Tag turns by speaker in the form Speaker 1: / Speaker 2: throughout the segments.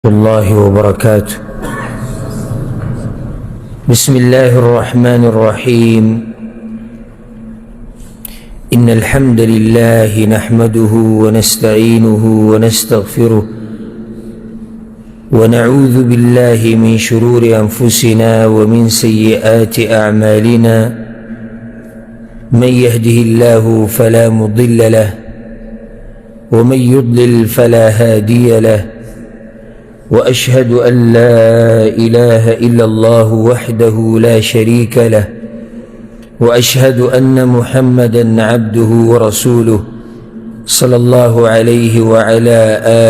Speaker 1: الله وبركاته. بسم الله الرحمن الرحيم. إن الحمد لله نحمده ونستعينه ونستغفره ونعوذ بالله من شرور أنفسنا ومن سيئات أعمالنا. من يهده الله فلا مضل له ومن يضلل فلا هادي له، وأشهد أن لا إله إلا الله وحده لا شريك له، وأشهد أن محمدًا عبده ورسوله صلى الله عليه وعلى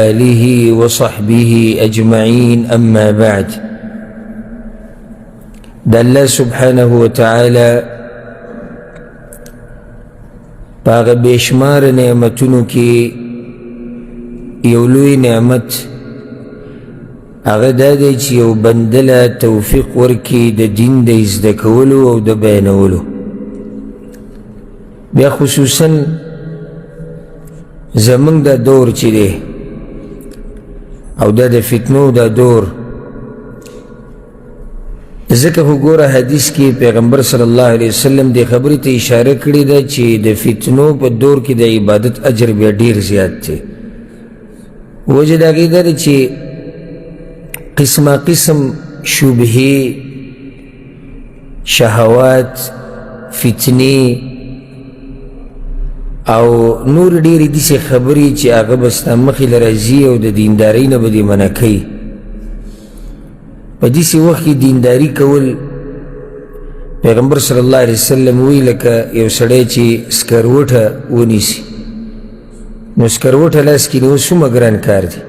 Speaker 1: آله وصحبه أجمعين. أما بعد، الله سبحانه وتعالى باغ بشمار نعمتونو کی یولوی نعمت اغه دا دی چې یو بندله توفیق ورکی د دین د ازده کولو او د بیانولو. بیا خصوصا زمونږ دا دور چې دی او دا د فتنو دا دور، ځکه خو ګوره حدیث کې پیغمبر صلی الله علیه وسلم د خبرې ته اشاره کړې ده چې د فتنو په دور کې د عبادت اجر بیا ډیر زیات دی. وجه د هغې دا دی چې قسمه قسم شبهې، شهوات، فتنې او نور ډېرې داسې خبرې چې هغه به ستا مخې له راځي او د دیندارۍ نه به دې منع کوي. په داسې وخت کې دینداري کول، پیغمبر صلی الله علیه وسلم وی لکه یو سړی چې سکروټه ونیسي، نو سکروټه لاس کې نیول څومره ګران کار دی.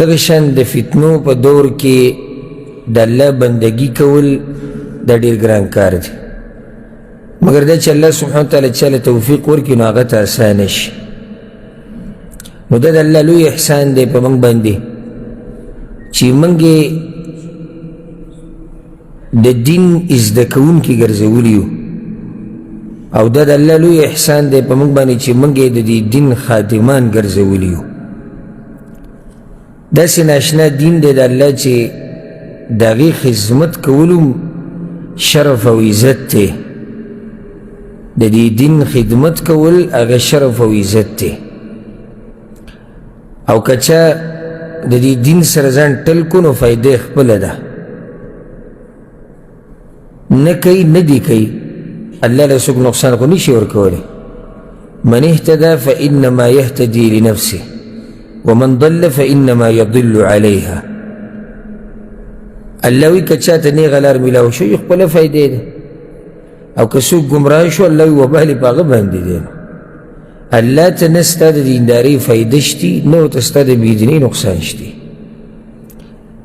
Speaker 1: دغه شان د فتنو په دور کې د الله بندگی کول دا ډېر ګران کار دی، مګر دا چې الله سبحانه وتعالی چاله توفیق ورکړي نو هغه ته اسانه شي. نو دا د الله لوی احسان دی په موږ باندې چې موږ یې د دین زده کوونکي ګرځولي یو، او دا د الله لوی احسان دی په موږ باندې چې موږ یې د دې دین خادمان ګرځولي یو. داسې ناشنا دین دی د الله چې د هغې خدمت کولو شرف او عزت دی. د دې دین خدمت کول هغه شرف او عزت دی، او که چا د دې دین سره ځان ټل کړو نو فایده خپله ده، نه کوي نه دی کوي، الله له څوک نقصان خو نشي ورکولی. من اهتدى فإنما يهتدي لنفسه ومن ضل فإنما يضل عليها. الله وی که چاته نیغه لار میلاو شو خپله فایدې ده، او که څوک ګمراه شو الله وی وبال یې په هغه باندې دی. الله ته نه ستا د دیندارۍ فایده شتي، نه ورته ستا د بېدینۍ نقصان شتي.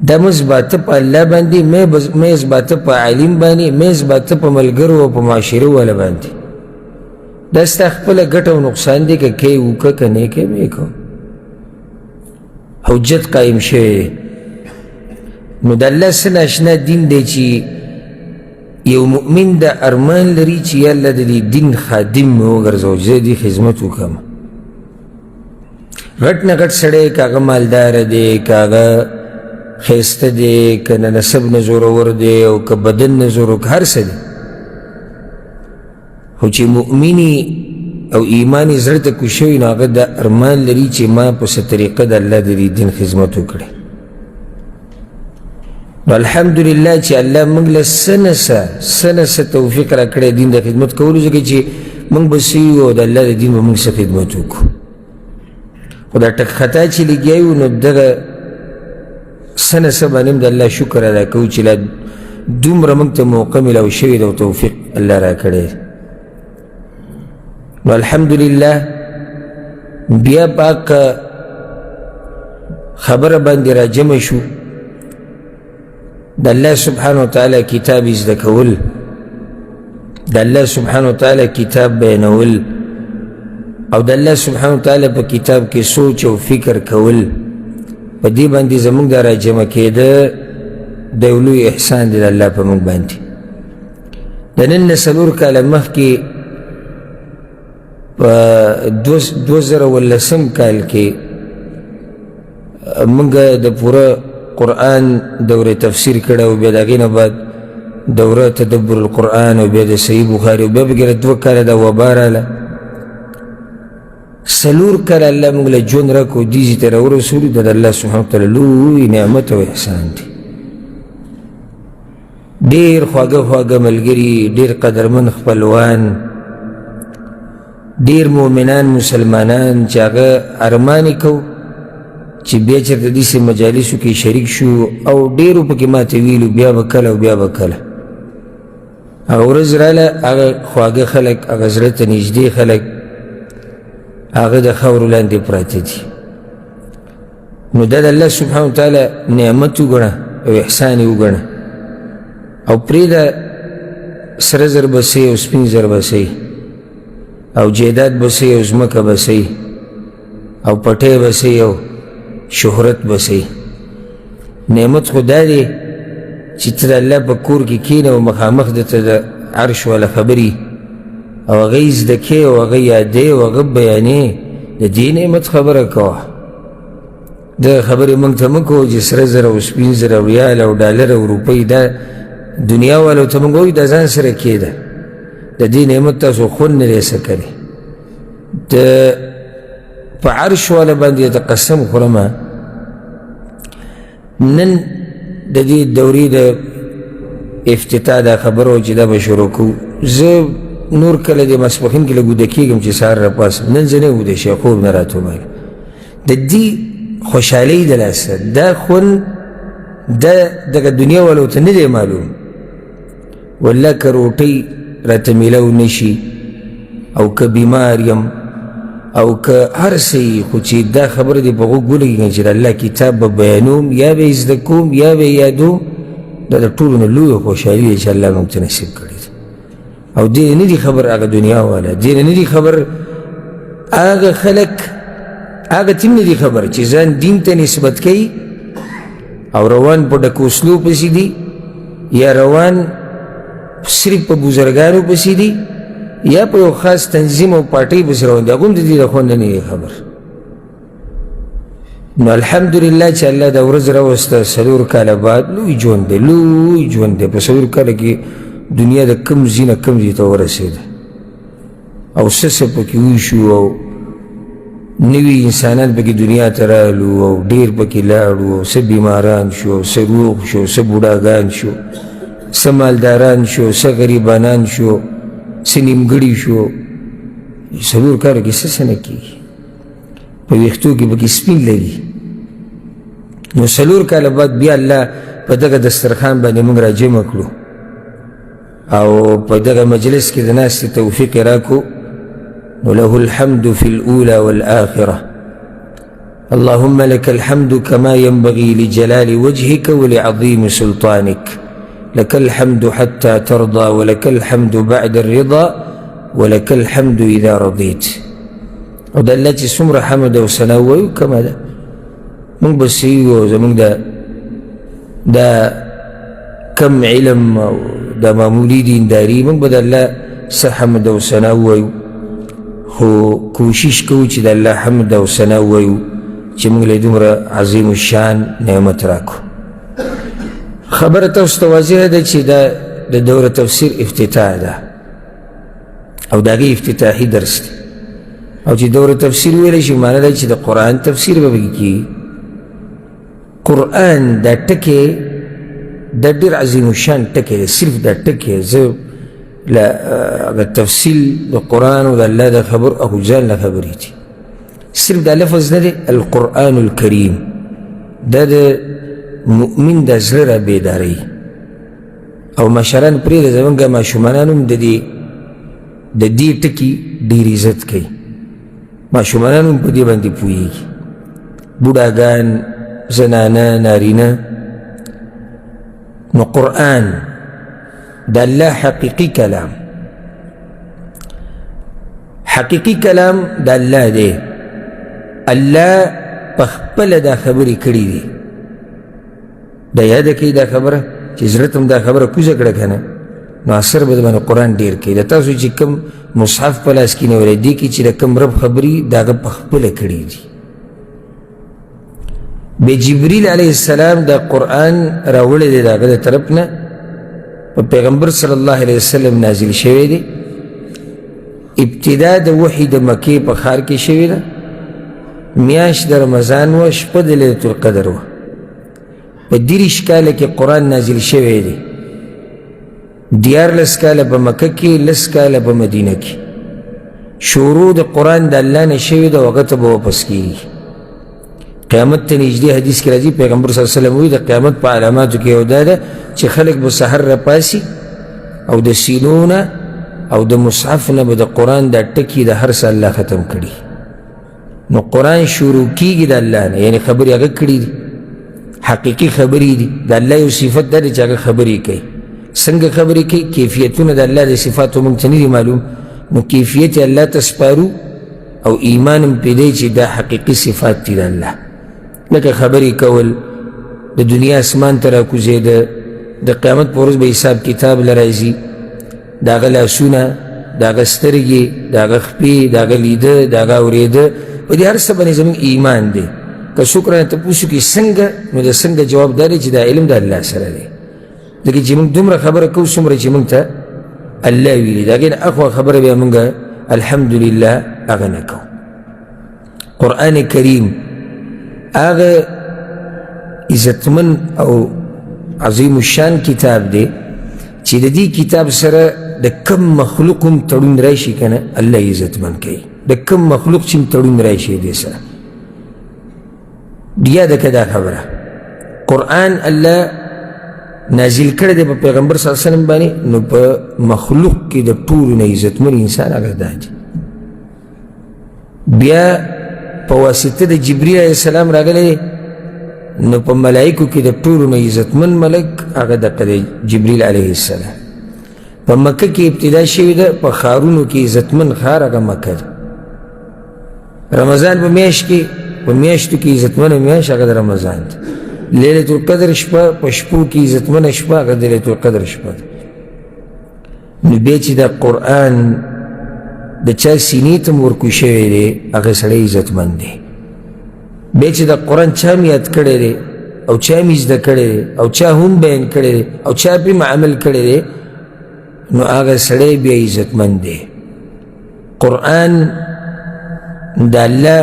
Speaker 1: دا مه اثباته په الله باندې، مه اثباته په عالم باندې، مه اثباته په ملګرو او په معاشره والا باندې. دا ستا خپله ګټه او نقصان دی، که کوې وکړه که نه کوې مه یې کوه. حجت قائم شوی. نو د الله څه ناشنا دین دی چې یو مؤمن دا ارمان لري چې یا الله د دې دین خادم مې وګرځوه، زه دې خدمت وکړم. غټ نه غټ سړی که هغه مالداره دی، که هغه ښایسته دی، که نه نسب نه زورور دی، او که بدن نه زورور، که هر څه دی، خو چې مؤمني او ایمان یې زړه ته کوز شوي نو هغه دا ارمان لري چې ما په څه طریقه د الله د دې دین خدمت وکړي. نو الحمدلله چې الله موږ له څه نه څه توفیق را کړی دین د خدمت کولو، ځکه چې موږ به څه یو او د الله د دین به موږ څه خدمت وکړو. خو دا ټک خطا چې لګیا یو نو دغه څه نه څه باندې د الله شکر ادا کوو چې لا دومره موږ ته موقع میلاو شوې ده او توفیق الله را کړی. نو الحمدلله بیا پاک خبره باندې را جمع شو د الله سبحانه وتعالی کتاب زده کول، د الله سبحانه وتعالی کتاب بیانول، او د الله سبحانه وتعالی په کتاب کې سوچ او فکر کول. په دې باندې زموږ دا را جمع کېده د یو لوی احسان دی د الله په موږ باندې. د نن نه 4 کاله مخکې په 2019 کال کې منگا دا پورا قرآن دور تفسیر کرده و بیاد آگین بعد دوره تدبر القرآن و بیاد صحیح بخاری و بیاد بگیر 2 کاله دا وباراله سلور کاله اللہ منگل جون رکو دیزی تر و رسولی دا اللہ سبحانه وتعالی لوی نعمت و احسان دی دیر خواگه ملگری دیر قدرمن خپلوان دیر مومنان مسلمانان چاگه ارمانی کو چی بیا چرته دیسی مجالسو کی شریک شو او دیرو پاکی ما تویلو بیا بکل و بیا بکل اگه ورز رالا اگه خواگه خلق اگه زرط نجدی خلق اگه دا خورو لاندی پراتی دی نو دا اللہ سبحانه وتعالی نعمتو گنا او احسانیو گنا او پریدا سرزر بسی او سپینزر بسی او جیداد بسی او زمک بسی او پٹے بسی او شهرت بسی نعمت خدا دی چی تا دا اللہ پا کور کی کین و مخامخ دا تا دا عرش والا خبری او غیز دا کی و غی یاده و غب بیانی دا دی نعمت خبر کوا دا خبری منگتا منکو جی سرزر و سپینزر و ریال و ڈالر و روپی دا دنیا والو تا منگوی دا زان سر کی دا دی نعمت تاسو خون نریسا کری دا پا عرش والا باندی تا قسم خورما نن دا دی دوری دا افتتاح دا خبرو چی دا بشروکو زب نور کل دی مسبخین کل گودکیگم چی سار را پاسم نن زنه گوده شی خوب نراتو مال دا دی خوشحالی دلاسه دا خون دا دنیا والو تا نده معلوم والله که روٹی را تمیلو نشی او که بیماریم او که هر سی خو چی دا خبر دی بغو گولگی گنچی دا اللہ کتاب بیانوم یا بے ازدکوم یا بے یادوم دا طولون اللوی خوشحالی دی چی اللہ ممتنسب کرد او دین ندی خبر آگا دنیا والا دین ندی خبر آگا خلق آگا تیم ندی خبر چی زان دین تا نسبت کئی او روان پا ڈکوسلو پسی دی یا روان صرف پا بزرگانو پسی دی یا پا یو خاص تنظیم و پارٹی پس روان دی اقوم دی دا خوندن دی خبر نو الحمدللہ چا اللہ دا ورز روستا سلور کالا بعد لوی جون دے پا سلور کالا کی دنیا دا کم زین کم زیتا ورسی دا او سسا پا کی ویشو او نوی انسانات پا کی دنیا ترالو او دیر پا کی لارو او سب بیماران شو سب روغ شو سب بوداگان شو سب مالداران شو سب غریبانان شو سنیمگڑی شو سلور کارو کی سسنکی پا ویختو کی پا کی سپین لگی نو سلور کالا بعد بیا اللہ پا دگا دسترخان بانی منگ را جمع کرو او پا دگا مجلس کی دناس توفیق راکو نو له الحمد في الأولى والآخرة اللهم لك الحمد كما ينبغي لجلال وجهك ولعظيم سلطانك لك الحمد حتى ترضى ولك الحمد بعد الرضا ولك الحمد إذا رضيت وده التي سمر حمد وسنوي كما ده من بسيو زمن ده كم علم ده موليدين داري من بدل الله سحمد وسنوي خو کوشش کو چې د الله حمد او ثنا وایو چې موږ له دومره عظیم الشان نعمت راکو خبره تاسو ته واضحه ده چې د دوره تفسیر افتتاح ده او دغه افتتاحي درس دی او چې دوره تفسیر ویل شي معنی ده چې د قرآن تفسیر به کی قرآن دا ټکی د ډېر عظیم الشان ټکی دی صرف دا ټکی زه لا التفصيل القرآن ولا لا ده خبر أو جال لا خبريتي صرف ده لفظ ده القرآن الكريم ده مؤمن ده زرر بيداري او مشران پرید زمانگا ما شمانانم ده دي تکی دیر عزت کئی ما شمانانم پا دی بندی پوئی بوداگان زنانا نارینا نو قرآن دا اللہ حقیقی کلام دا اللہ دے اللہ پخپل دا خبری کری دی دا یاد کئی دا خبر چی زرتم دا خبر کوزا کڑکانا نو اثر بدمان قرآن دیر کئی دا تاسو چی کم مصحف پلاس کی نولی دی کی چی دا کم رب خبری دا پخپل کری دی بے جبریل علیہ السلام دا قرآن راوڑے دے دا غد طرفنا پیغمبر صلی اللہ علیہ وسلم نازل شوے دے ابتدا دا وحی دا مکی پا خار کی شوے دا میاش دا رمضان و شپد لیلت القدر و پا دیرش کالا کی قرآن نازل شوے دے دیار لس کالا پا مکہ کی لس کالا پا مدینہ کی شروع دا قرآن دا اللہ نے شوے دا وقت با واپس کی قیامت تا نجدی حدیث کی رضی پیغمبر صلی اللہ علیہ وسلم ہوئی دا قیامت پا علاماتو کی اودا دا چی خلق بسحر رپاسی او دا سینونا او دا مصحفنا با دا قرآن دا ٹکی دا ہر سا اللہ ختم کری نو قرآن شروع کی گی دا اللہ نے یعنی خبری اگر کری دی حقیقی خبری دی دا اللہ یو صفت دا چا اگر خبری کئی سنگ خبری کئی کیفیتون دا اللہ دا صفاتو منگتنی دی معلوم نو کیفیت اللہ تسپارو او ایمانم پیدے چی دا حقیقی صفات تی دا اللہ لکه خبری کول د دنیا اسمان تراکو زیده د قیامت پورز به حساب کتاب لرائزی داغه لاسونه داغه سترګې داغه خپې داغه لیده داغه اوریده په دې هر څه باندې زموږ ایمان دی که څوک رانه تپوسو کې څنګه نو د څنګه جواب داری چې دا علم د الله سره دی ځکه چې موږ دومره خبره کوو څومره چې موږ ته الله ویلي د هغې نه اخوا خبره بیا موږ الحمدلله هغه نه کوو قرآن کریم آغا عزتمن او عظیم الشان کتاب دے چی دا دی کتاب سر دا کم مخلوقم تڑون رائشی کنا اللہ عزتمن کئی دا کم مخلوق چیم تڑون رائشی دے سر دیا دا کدا خبرہ قرآن اللہ نازل کرده پا پیغمبر صلی اللہ علیہ وسلم بانی نو پا مخلوق کی دا طول عزتمن انسان آگا دا دی بیا پا واسطه دا جبریل علیہ السلام راگلے نو پا ملائکو کی دا طولو نا عزتمن ملک آگا دا قد جبریل علیہ السلام پا مکہ کی ابتدا شوی دا پا خارونو کی عزتمن خار آگا مکہ دا رمضان پا میاشتو کی عزتمن میاش آگا دا رمضان دا لیلت القدر شپا پا شپو کی عزتمن شپا آگا دا لیلت القدر شپا دا نو بیچی دا قرآن دا چا سینیتم ورکو شوی دے اگر سڑے عزت مند دے بیچ دا قرآن چا میاد کڑے دے او چا میزدہ کڑے دے او چا هم بین کڑے دے او چا پی معامل کڑے دے نو اگر سڑے بیا عزت مند دے قرآن دا اللہ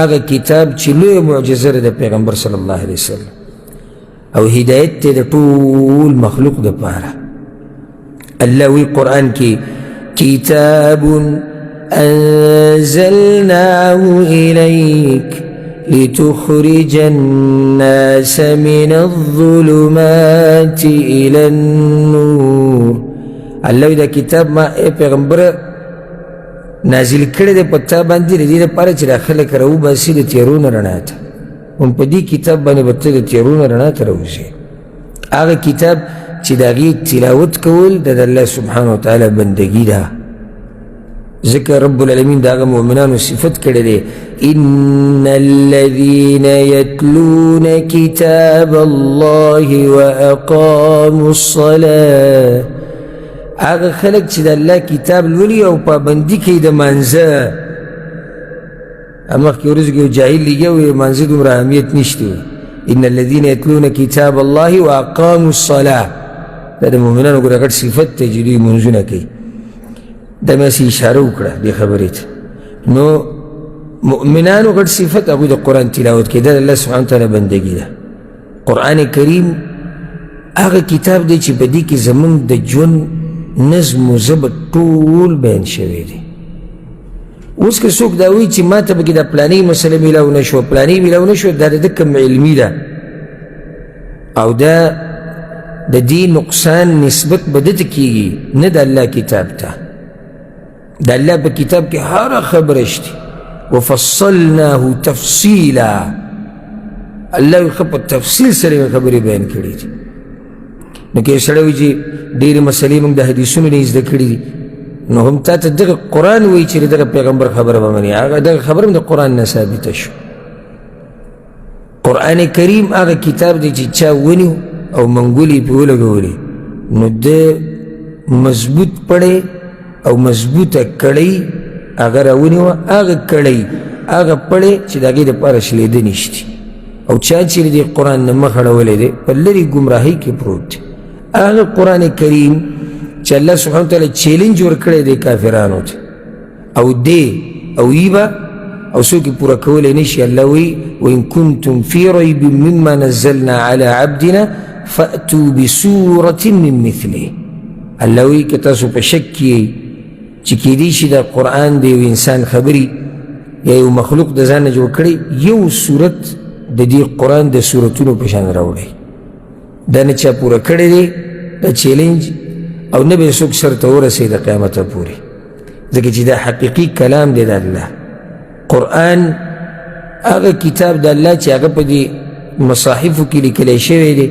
Speaker 1: اگر کتاب چلو معجزر دا پیغمبر صلی اللہ علیہ وسلم او ہدایت تے دا طول مخلوق دا پارا اللہ وی قرآن کی كتاب أنزلناه إليك لتخرج الناس من الظلمات إلى النور الله إذا كتاب ما پیغمبر نازل کرده پتا باندی ردی ده پارا چرا خلق رو باسی ده تیرون رنا تا ان پا دی کتاب بانی بطا ده تیرون رنا تا روزی آغا کتاب چی داغی تلاوت کول دا اللہ سبحانه وتعالی بندگی دا ذکر رب العالمین داغا مؤمنان صفت کرده ان الذین یتلون کتاب اللہ و اقاموا الصلاة آغا خلق چی دا اللہ کتاب لولی او پابندی که دا منزا اما اخی ورزگی و جاہل لگیا و منزا دم اهمیت نشتی ان الذین یتلون کتاب اللہ و اقاموا الصلاة دا دا مومنانو کو رکھت صفت تے جدوی منزونہ کی دا میں اسی اشارہ اکڑا دی خبریت نو مؤمنانو قد صفت اگو دا قرآن تلاوت کی دا اللہ سبحانہ وتعالی بندگی دا قرآن کریم آغا کتاب دے چی بدی کی زمان دا جون نظم و ضبط طول بین شوی دی اس کے سوک داوی چی ما تبکی دا پلانی مسئلہ ملاو نشو پلانی ملاو نشو دا دکم علمی دا او دا دا دی نقصان نسبت بدت کیگی نه دا اللہ کتاب تا دا اللہ پا کتاب کی ہر خبرشتی وفصلناه تفصیلا اللہ خب تفصیل سرے میں خبری بیان کری تھی نکہ سڑوی جی دیر مسئلے منگ دا حدیثون نیز دا کری دی نو ہم تا تا دا قرآن وی چری دا پیغمبر خبر بمانی آگا دا خبرم دا قرآن نثابت شو قرآن کریم آگا کتاب دی چی چا ونیو او منگولی پی ولگولی نو دا مضبوط پڑے او مضبوط کڑی اگر اونیو آگا کڑی آگا پڑے چی داگی دا پارا شلیده نشتی او چا چې د قرآن نه مخ اړولی دی په لرې ګمراهۍ کې پروت دی هغه قرآن کریم چې الله سبحانه وتعالی چیلنج ورکړی دی کافرانو ته او دی او ای به او څوک یې پوره کولی نشي الله وایي وان کنتم فی ریب مما نزلنا علی عبدنا فأتوا بسورة من مثله الله وایي که تاسو په شک کې یئ چې کیدی شي دا قرآن دی یو انسان خبري یا یو مخلوق د ځان نه جوړ کړی یو صورت د دې قرآن د صورتونو په شان راوړئ دا نه چا پوره کړی دی دا چیلنج او نه به څوک سرته ورسوي د قیامته پورې ځکه چې دا حقیقي کلام دی د الله قرآن هغه کتاب د الله چې هغه په دې مصاحفو کې لیکلی شوی دی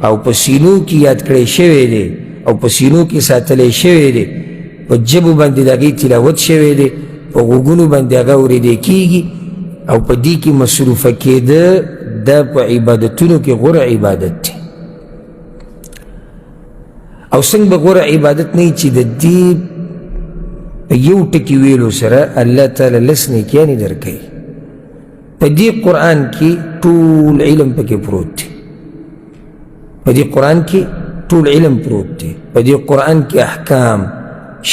Speaker 1: او په سینو کې یاد کړی شوی دی او په سینو کې ساتلی شوی دی په ژبو باندې د هغې تلاوت شوی دی په غوږونو باندې هغه اورېدی کېږي او په دې کې مصروفه کېده دا په عبادتونو کې غوره عبادت دی او څنګه به غوره عبادت نه وي چې د دې په یو ټکي ویلو سره الله تعالی لس نیکیانې درکوي په دې قرآن کې ټول علم پکې پروت دی په دې قرآن کې ټول علم پروت دی په دې قرآن کې احکام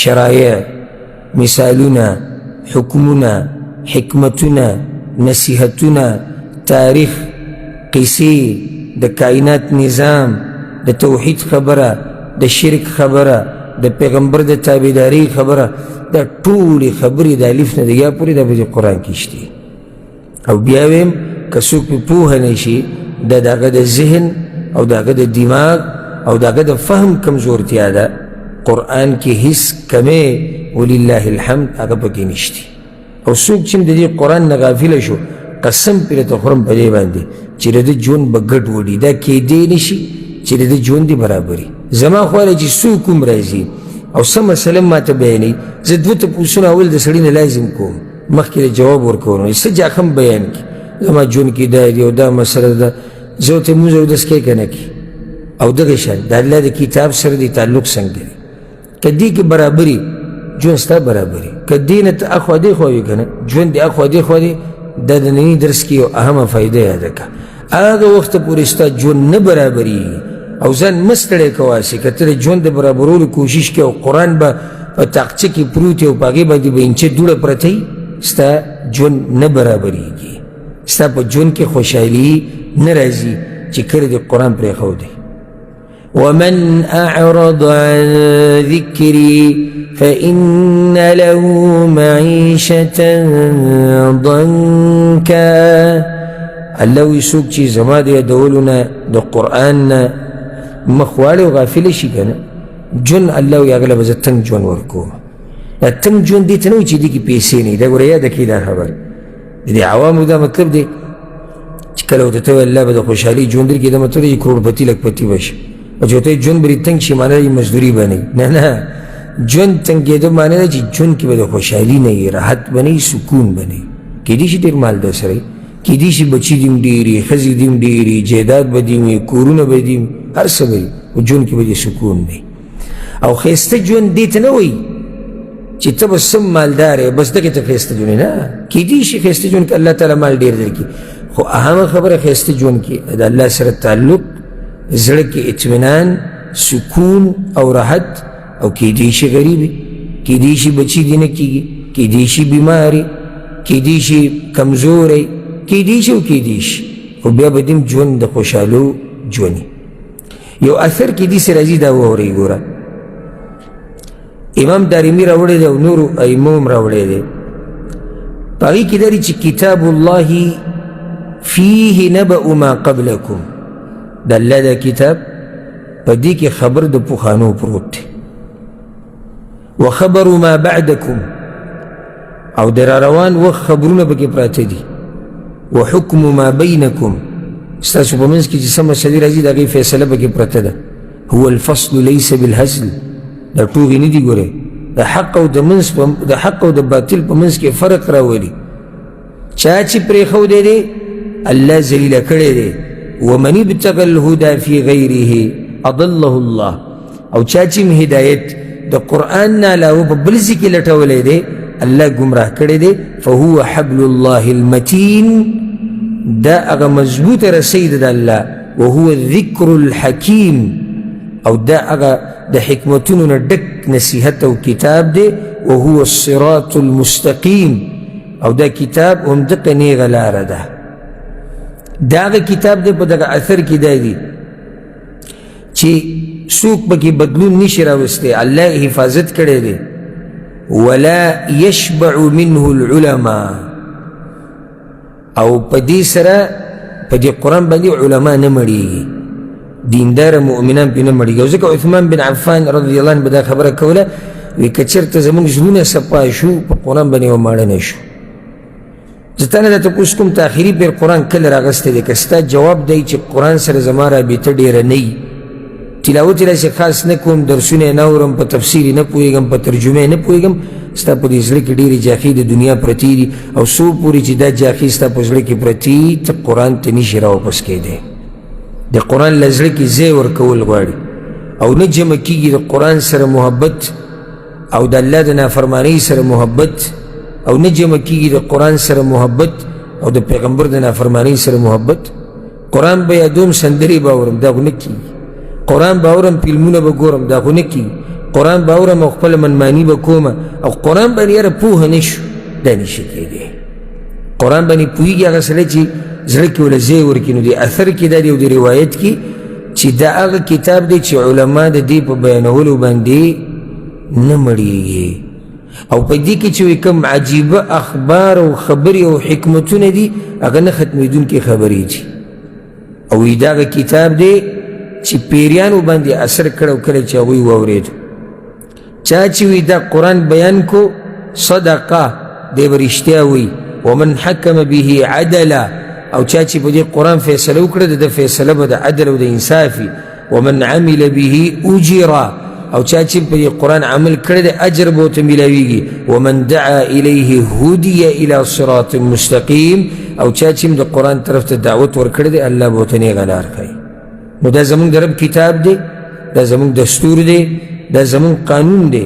Speaker 1: شرایع مثالونه حکمونه حکمتونه نصیحتونه تاریخ قصې د کائنات نظام د توحید خبره د شرک خبره د پیغمبر د تابعداري خبره دا ټولې خبرې د الف نه د یا پورې دا په دې قرآن کې شته او بیا ویم که څوک پې پوهه نه شي دا د هغه د ذهن او د هغه د دماغ او د هغه د فهم کمزورتیا ده قرآن کې هیڅ کمی ولله الحمد هغه پکې نشته او څوک چې د دې قرآن نه غافله شو قسم پرې ته خورم په دې باندې چې د ده ژوند به ګډ وډي دا کیدی نشي چې د ده ژوند دې برابري زما خواله چې څوک هم راځي او څه مسله ماته بیانوي زه دوه تپوسونه اول د سړي نه لازم کوم مخکې د جواب ورکولو څه جاخم بیان کړي زما ژوند کې دا دی او دا مسله ده زه ورته لمونځ اودس کوې که نه کوې او دغه شان د الله د کتاب سره د تعلق څنګه دی که دې کې برابري ژوند ستا برابري که دې نه ته اخوا دېخوا وي که نه ژوند دې اخوا دېخوا دی دا د ننني درس کې یو اهمه فایده یاده کړه هغه وخته پورې ستا ژوند نه برابرېږي او ځان مه ستړی کوه هسې که ته د ژوند د برابرولو کوشش کوې او قرآن به په تاقچه کې پروت وي او په هغې باندې به انچه دوړه پرته وي ستا ژوند نه برابرېږي ستا په ژوند کې خوشحالي نه راځي چې کله دې قرآن پرېښودی ومن أعرض عن ذكري فإن له معيشة ضنكا الله يسوق چې زما د یادولو نه د قرآن نه مخواړی او غافله شي که نه ژوند الله وایي هغه له به زه تنګ ژوند ورکوم دا تنګ ژوند دې ته نه وایي چې دې کې پیسې نه وي دا ګوره یاده کړي دا خبره د دې عوامو دا مطلب دی چې کله ورته ته وایي الله به د خوشحالي ژوند درکړي دا مطلب دی چې کروڑپتی لکپتی به شي او چې ورته ژوند به دې تنګ شي معنی دا مزدوري به نه وي نه نه ژوند تنګېدو معنی دا چې ژوند کې به د خوشحالي نه وي راحت به نه وي سکون به نه وي کیدای شي ډېر مال در سره وي کیدای شي بچي دې هم ډېرې ښځې دې هم ډېرې جایداد به دې وي کورونه به دې هر څه به وي خو ژوند کې به دې سکون نه وي او ښایسته ژوند دې ته نه وایي چې ته به سم مالدار یې بس دغې ته ښایسته ژوند نه کیدای شي ښایسته ژوند کې الله تعالی مال ډېر درکړي خو اهمه خبره ښایسته ژوند کې د الله سره تعلق زړه کې اطمینان سکون او راحت او کیدای شي غریبي کیدای شي بچي دې نه کېږي کیدای شي بیماري کیدای شي کمزوری کیدای شي او کیدای شي خو بیا به دې ژوند د خوشحالو ژوند یو اثر کې دې سې راځي دا واورئ ګوره امام دارمي راوړی دی او نورو ائمو هم راوړی دی په هغې کې دا دی چې کتاب الله فیه نبأ ما قبلکم د الله دا کتاب په دې کې خبر د پخوانو پروت دی وخبر ما بعدکم او د راروان وخت خبرونه پکې پراته دي وحکم ما بینکم ستاسو په منځ کې چې څه مسلې راځي د هغې فیصله پکې پرته ده هو الفصل لیس بالهزل دا ټوغې نه دي ګورئ د حق او د باطل په منځ کې فرق راولي چا چې پرېښودی دی الله ذلیله کړی دی ومن ابتغى الهدى في غیره اضله الله او چا چې هدایت د قرآن نه علاوه په بل ځای کې لټولی دی الله ګمراه کړی دی فهو حبل الله المتین دا اغا مضبوط رسید دا اللہ وهو الذکر الحکیم او دا اغا دا حکمتون ڈک نصیحت او کتاب دے وهو الصراط المستقیم او دا کتاب هم دق نیغ لار دا دا اغا کتاب دے پا دا اثر کی دا دی چی سوک بکی بدلون نشی راوستے اللہ حفاظت کرے دے ولا يشبع منه العلماء او پا دی سرا پا دی قرآن با دی علماء نمڑی دیندار مؤمنان پی نمڑی او ذکر عثمان بن عفان رضی اللہ عنہ بدا خبر کولا وی کچرت زمان جنون سپاشو پا قرآن بنی و مارنشو زتانا دا تپوس کم تاخیری پیر قرآن کل راغسته دے کستا جواب دائی چی قرآن سر زمارا بیتا دیر نئی تلاوتی لاسے خاص نکوم درسونے ناورم پا تفسیری نپویگم پا ترجمه نپویگم ستا پا دی زلک دیر جاخی دی دنیا پرتی دی او سو پوری چی دا جاخی ستا پا زلک پرتی تا قرآن تنیشی راو پس که دے دی قرآن لزلکی زیور کول غواری او نجم کی دی قرآن سر محبت او دا اللہ دا نافرمانی سر محبت او نجم کی دی قرآن سر محبت او دا پیغمبر دا نافرمانی سر محبت قرآن با یادوم سندری باورم دا غنکی قرآن باورم فیلمون با گورم دا غنکی قرآن باورم او خپل منمانی با کوما او قرآن بانی یار پوه نشو دا نشی که دی قرآن بانی پوهی گی آگا سلی چی زرکی ولا زیور کی نو دی اثر کی دا دی و دی روایت کی چی دا آگا کتاب دی چی علماء دا دی پا بیانولو باندی نمڑیگی او پا دی کی چوی کم عجیب اخبار و خبری و حکمتون دی آگا نختمی دون کی خبری دی او دا آگا کتاب دی چی پیریانو باندی اثر کرو کلی چی اگوی واوریدو چاچی وی دا قرآن بیان کو صدقہ دے برشتیاوی ومن حکم به عدلا او چاچی پا دی قرآن فیصلو کرد دا فیصلو دا عدل و دا انصافی ومن عمل به اجرا او چاچی پا دی قرآن عمل کرد اجر بوتا ملاویگی ومن دعا الیه هدی الى صراط مستقیم او چاچی دا قرآن طرف تا دعوت ور کرد اللہ بوتا نیغلار خواهی نو دا زمان در رب کتاب دے دا زمان دستور دے دا زمان قانون دے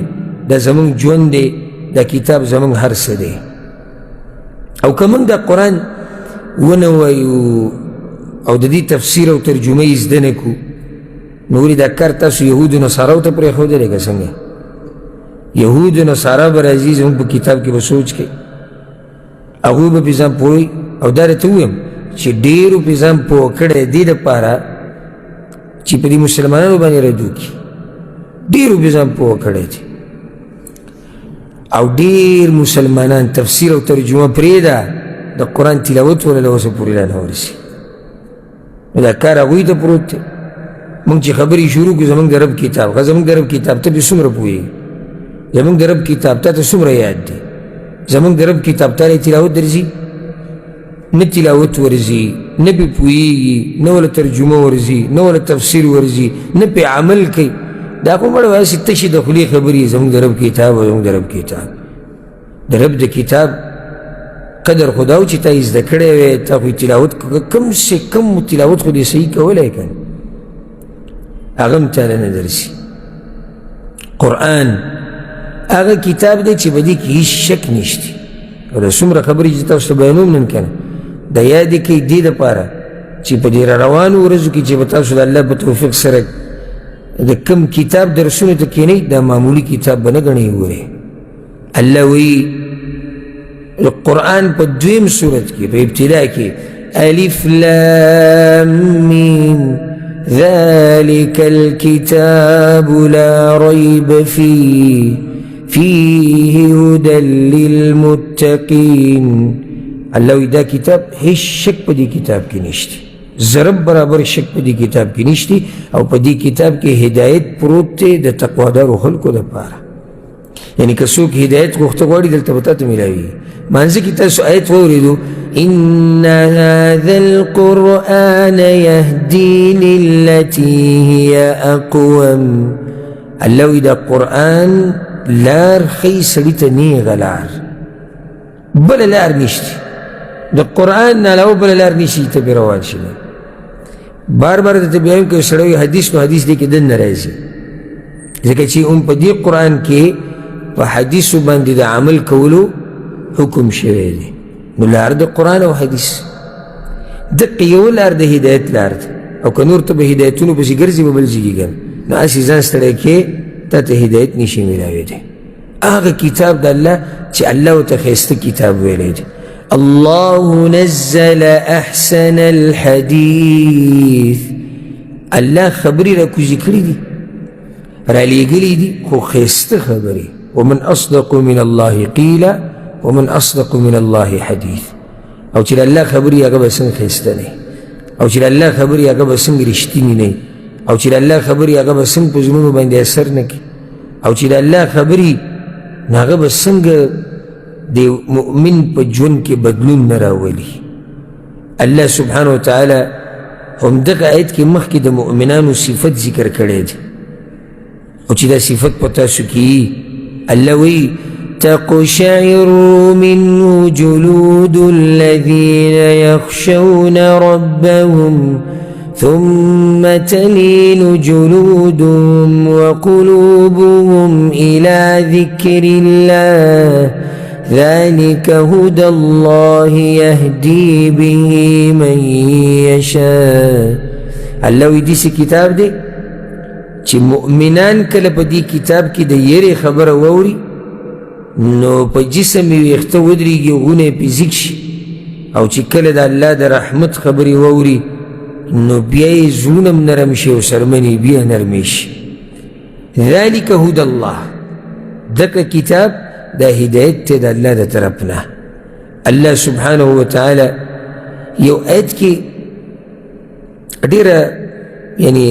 Speaker 1: دا زمان جون دے دا کتاب زمان حرس دے او کمان دا قرآن ونوائیو او دا دی تفسیر او ترجمه ازدنکو نوری دا کار تاسو یهود و نصاراو تا پر خود دے گا سنگا یهود و نصارا بر عزیز ہم پا کتاب کی بسوچ کے اگو با پیزان پوئی او دارتویم چی دیرو پیزان پو کڑے دید پارا چی پا دی مسلمانانو بانی ردو کی دیرو پیزان پو کڑے دی او دیر مسلمانان تفسیر و ترجمه پریدا دا قرآن تلاوت ولا لوسا پوری لانا ورسی دا کار اگوی تا پروت تے منگ چی خبری شروع کی زمان دا رب کتاب زمان دا رب کتاب تا بی سمر پوئی زمان دا رب کتاب تا سمر یاد دی زمان دا رب کتاب تا لی تلاوت درزی نه تلاوت ورزی نه پی پویگی نه ولا ترجمه ورزی نه ولا تفسیر ورزی نه پی عمل کی دا کو مڑا ویسی تشی دخلی خبری زمان دا رب کتاب و زمان دا رب کتاب دا رب دا کتاب قدر خداو چی تا ازده کرده وی تا خوی تلاوت کم سے کم تلاوت خودی صحیح کولای کن اغم تالا ندرسی قرآن اغا کتاب دے چی بدی که هیچ شک نشتی ولا سمرا خبری جتا استا بیانوم ننکن دا یادی که دید پارا چی پا دیر روانو ورزو کی چی بتاسو دا اللہ بتوفیق سرک دا کم کتاب در سنو تکی دا معمولی کتاب بنگنی ہوئے اللہ وی القرآن پا دویم صورت کی پا ابتداء کی الف لام میم ذالک الكتاب لا ریب فیه هدى للمتقین اللہ وی دا کتاب ہیچ شک پا دی کتاب کی نشتی ضرب برابر شک پا دی کتاب کی نشتی او پا دی کتاب کی ہدایت پروت تے دا تقوادار و خلقو دا پارا یعنی کسوک ہدایت گفتگواری دلتا بتا تو ملاوی مانزی کی تاسو آیت ووریدو ان هذا القرآن يهدي للتي هي اقوم اللہ وی دا قرآن لار خی سلیتا نیغ لار بلا لار نشتی دا قرآن نالاو بلا لار نشتی تا بیروان شده بار بار تا بیایم که سڑوی حدیث نو حدیث دے که دن نرائزی ذکر چی ام پا دی قرآن کے پا حدیثو باندی دا عمل کولو حکم شوه دی نو لار دا قرآن و حدیث دقه یو لار د هدایت لار ده او که نور ته به هدایتونو پسې ګرځي به بل ځي کنه نو هسې ځان ستړی کې تا ته هدایت نشي میلاویدی هغه کتاب د الله چې الله ورته ښایسته کتاب ویلی دی الله نزل احسن الحديث الله خبرې راکوزي کړي دي رالیږلي دي خو ښایسته خبرې ومن اصدق من الله قیلا ومن اصدق من الله حديث او چې الله خبرې هغه به څنګه ښایسته دی او چې الله خبرې هغه به څنګه رښتینې نه او چې الله خبرې هغه به څنګه په زړونو باندې اثر نه کوي او چې الله خبرې هغه به څنګه د مؤمن په ژوند کې بدلون نه راولي الله سبحانه وتعالی همدغه آیت کې مخکې د مؤمنانو صفت ذکر کړی دی او چې دا صفت په تاسو کې الله وایي تقشعر منه جلود الذين يخشون ربهم ثم تلين جلودهم وقلوبهم إلى ذكر الله ذلك هدى الله يهدي به من يشاء الله وی دې کتاب دی چې مؤمنان کله په دې کتاب کې د یری خبره ووري نو په جسم یې ویښته ودرېږي غونه پې ځیږ شي او چې کله د الله د رحمت خبرې ووري نو بیا یې زړونه هم نرم شي او سرمنې بیا نرمې شي ذلك هدى الله دغه کتاب دا هدایت دی د الله د طرف نه الله سبحانه وتعالی یو آیت کې ډېره یعنی